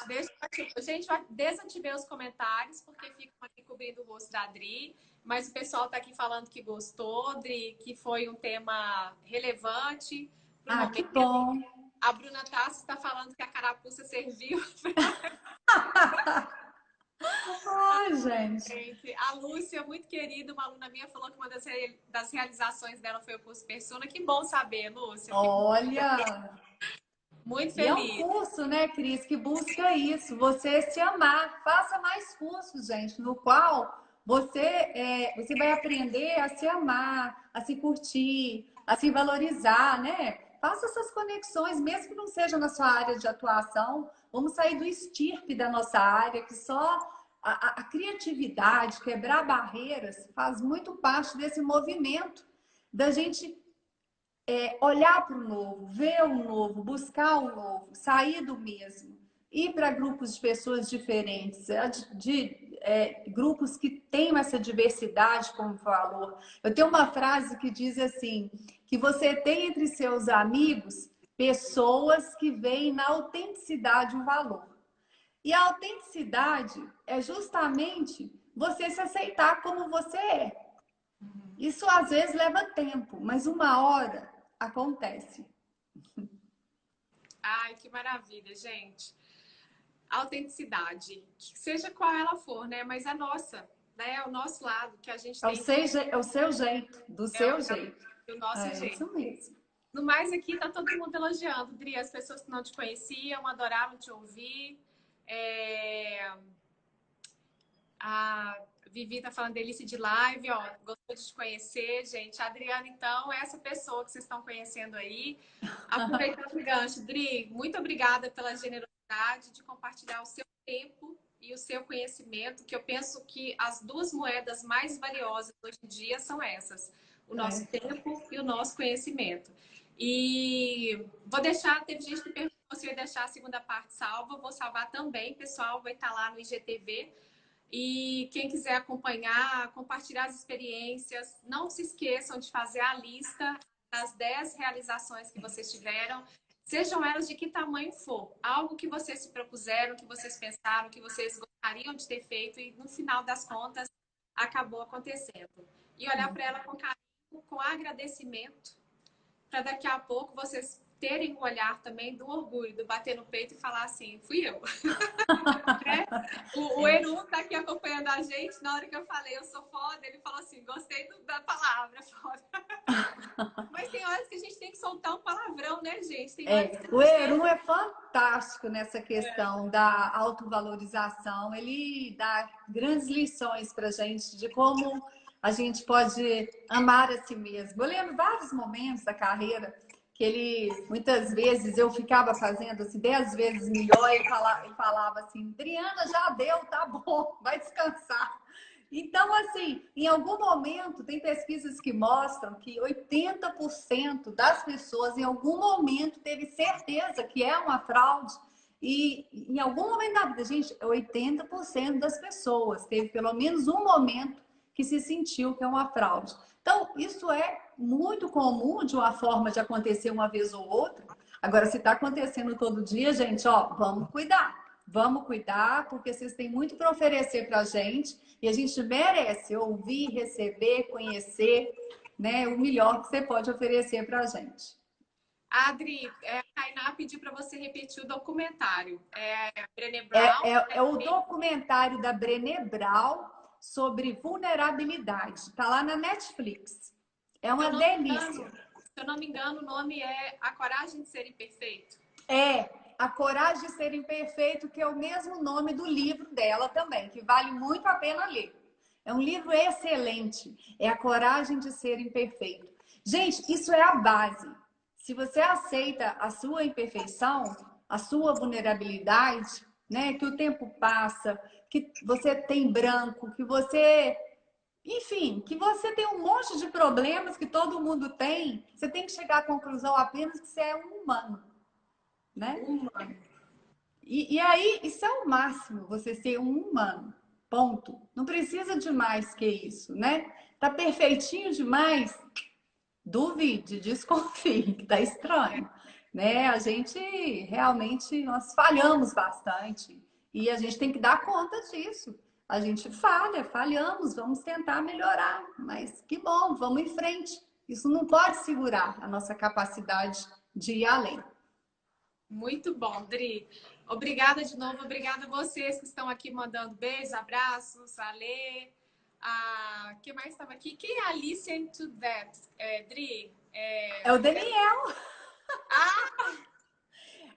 Gente, vai desativei os comentários, porque ficam aqui cobrindo o rosto da Adri. Mas o pessoal tá aqui falando que gostou, Adri, que foi um tema relevante para o Ah, que momento. bom. A Bruna Tassi está falando que a carapuça serviu. Ai, gente. A Lúcia, muito querida, uma aluna minha, falou que uma das realizações dela foi o curso Persona. Que bom saber, Lúcia. Fico Olha. muito E é um feliz. curso, né, Cris, que busca isso, você se amar. Faça mais cursos, gente, no qual você vai aprender a se amar, a se curtir, a se valorizar, né? Faça essas conexões, mesmo que não seja na sua área de atuação. Vamos sair do estirpe da nossa área, que só a criatividade, quebrar barreiras, faz muito parte desse movimento da gente olhar para o novo, ver o novo, buscar o novo, sair do mesmo, ir para grupos de pessoas diferentes, grupos que têm essa diversidade como valor. Eu tenho uma frase que diz assim, que você tem entre seus amigos pessoas que veem na autenticidade o valor. E a autenticidade é justamente você se aceitar como você é. Isso às vezes leva tempo, mas uma hora acontece. Ai, que maravilha, gente. Autenticidade, que seja qual ela for, né? Mas a nossa, né? É o nosso lado que a gente tem que... É o seu jeito, do seu jeito. O nosso É jeito. isso mesmo. No mais, aqui tá todo mundo elogiando, Dri. As pessoas que não te conheciam adoraram te ouvir. A Vivi tá falando delícia de live, ó. Gostou de te conhecer, gente. A Adriana, então, é essa pessoa que vocês estão conhecendo aí. Aproveitando o gancho, Dri, muito obrigada pela generosidade de compartilhar o seu tempo e o seu conhecimento, que eu penso que as duas moedas mais valiosas hoje em dia são essas: o nosso tempo e o nosso conhecimento. E vou deixar, teve gente que perguntou se eu ia deixar a segunda parte salva, vou salvar também, pessoal, vai estar lá no IGTV. E quem quiser acompanhar, compartilhar as experiências, não se esqueçam de fazer a lista das 10 realizações que vocês tiveram, sejam elas de que tamanho for, algo que vocês se propuseram, que vocês pensaram, que vocês gostariam de ter feito e no final das contas acabou acontecendo. E olhar para ela com carinho, com agradecimento, para daqui a pouco vocês terem um olhar também do orgulho, do bater no peito e falar assim, fui eu. O Eru tá aqui acompanhando a gente. Na hora que eu falei eu sou foda, ele falou assim, gostei da palavra foda. Mas tem horas que a gente tem que soltar um palavrão, né, gente? Tem horas que O Eru é fantástico nessa questão da autovalorização. Ele dá grandes lições para a gente de como a gente pode amar a si mesmo. Eu lembro vários momentos da carreira que ele, muitas vezes, eu ficava fazendo assim, 10 vezes melhor, e ele falava assim, Adriana, já deu, tá bom, vai descansar. Então, assim, em algum momento, tem pesquisas que mostram que 80% das pessoas, em algum momento, teve certeza que é uma fraude. E em algum momento da vida, gente, 80% das pessoas teve pelo menos um momento que se sentiu que é uma fraude. Então, isso é muito comum de uma forma de acontecer uma vez ou outra. Agora, se está acontecendo todo dia, gente, ó, vamos cuidar. Vamos cuidar, porque vocês têm muito para oferecer para a gente e a gente merece ouvir, receber, conhecer, né, o melhor que você pode oferecer para a gente. Adri, a Tainá pediu para você repetir o documentário. Brené Brown. É o documentário da Brené Brown sobre vulnerabilidade. Está lá na Netflix. É uma delícia. Se eu não me engano, o nome é A Coragem de Ser Imperfeito. A Coragem de Ser Imperfeito, que é o mesmo nome do livro dela também, que vale muito a pena ler. É um livro excelente. É A Coragem de Ser Imperfeito. Gente, isso é a base. Se você aceita a sua imperfeição, a sua vulnerabilidade, né, que o tempo passa, que você tem branco, que você, enfim, que você tem um monte de problemas que todo mundo tem, você tem que chegar à conclusão apenas que você é um humano, né? E aí, isso é o máximo, você ser um humano. Ponto. Não precisa de mais que isso, né? Tá perfeitinho demais? Duvide, desconfie, que tá estranho, né? A gente realmente, nós falhamos bastante e a gente tem que dar conta disso. A gente falhamos, vamos tentar melhorar, mas que bom, vamos em frente. Isso não pode segurar a nossa capacidade de ir além. Muito bom, Dri. Obrigada de novo, obrigada a vocês que estão aqui mandando beijos, abraços, a Lê, quem mais estava aqui? Quem é a Listen to That? Dri? É o Daniel.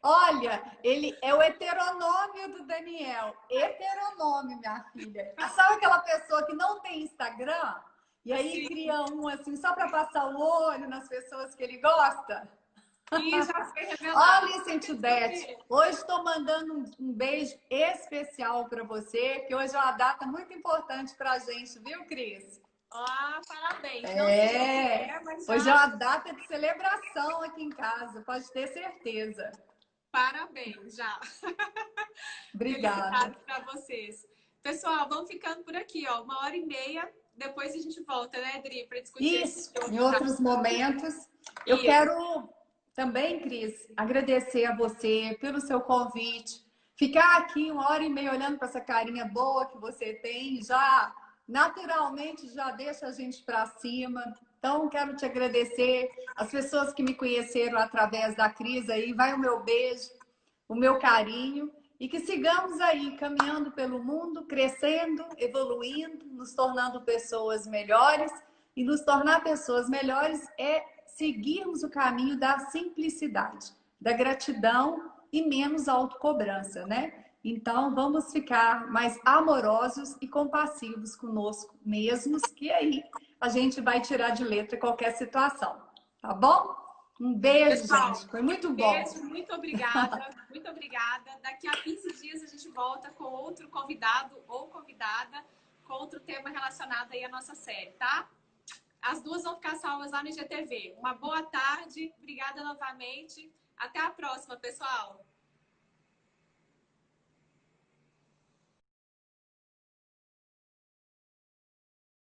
Olha, ele é o heteronômio do Daniel. Heteronômio, minha filha. Sabe aquela pessoa que não tem Instagram? E aí cria um assim, só para passar o olho nas pessoas que ele gosta? E já foi revelado. Olha, Listen to That. Hoje estou mandando um beijo especial para você, que hoje é uma data muito importante para a gente, viu, Cris? Parabéns. Hoje é uma data de celebração aqui em casa, pode ter certeza. Parabéns, já. Obrigada. Para vocês. Pessoal, vamos ficando por aqui, ó. 1h30. Depois a gente volta, né, Dri, para discutir isso em outros momentos. Eu quero também, Cris, agradecer a você pelo seu convite. Ficar aqui 1h30 olhando para essa carinha boa que você tem, já naturalmente já deixa a gente para cima. Então, quero te agradecer. As pessoas que me conheceram através da Cris aí, vai o meu beijo, o meu carinho. E que sigamos aí, caminhando pelo mundo, crescendo, evoluindo, nos tornando pessoas melhores. E nos tornar pessoas melhores é seguirmos o caminho da simplicidade, da gratidão e menos autocobrança, né? Então, vamos ficar mais amorosos e compassivos conosco mesmos, que aí a gente vai tirar de letra qualquer situação, tá bom? Um beijo, pessoal, gente. Foi muito bom. Beijo, muito obrigada. Muito obrigada. Daqui a 15 dias a gente volta com outro convidado ou convidada com outro tema relacionado aí à nossa série, tá? As duas vão ficar salvas lá no IGTV. Uma boa tarde. Obrigada novamente. Até a próxima, pessoal.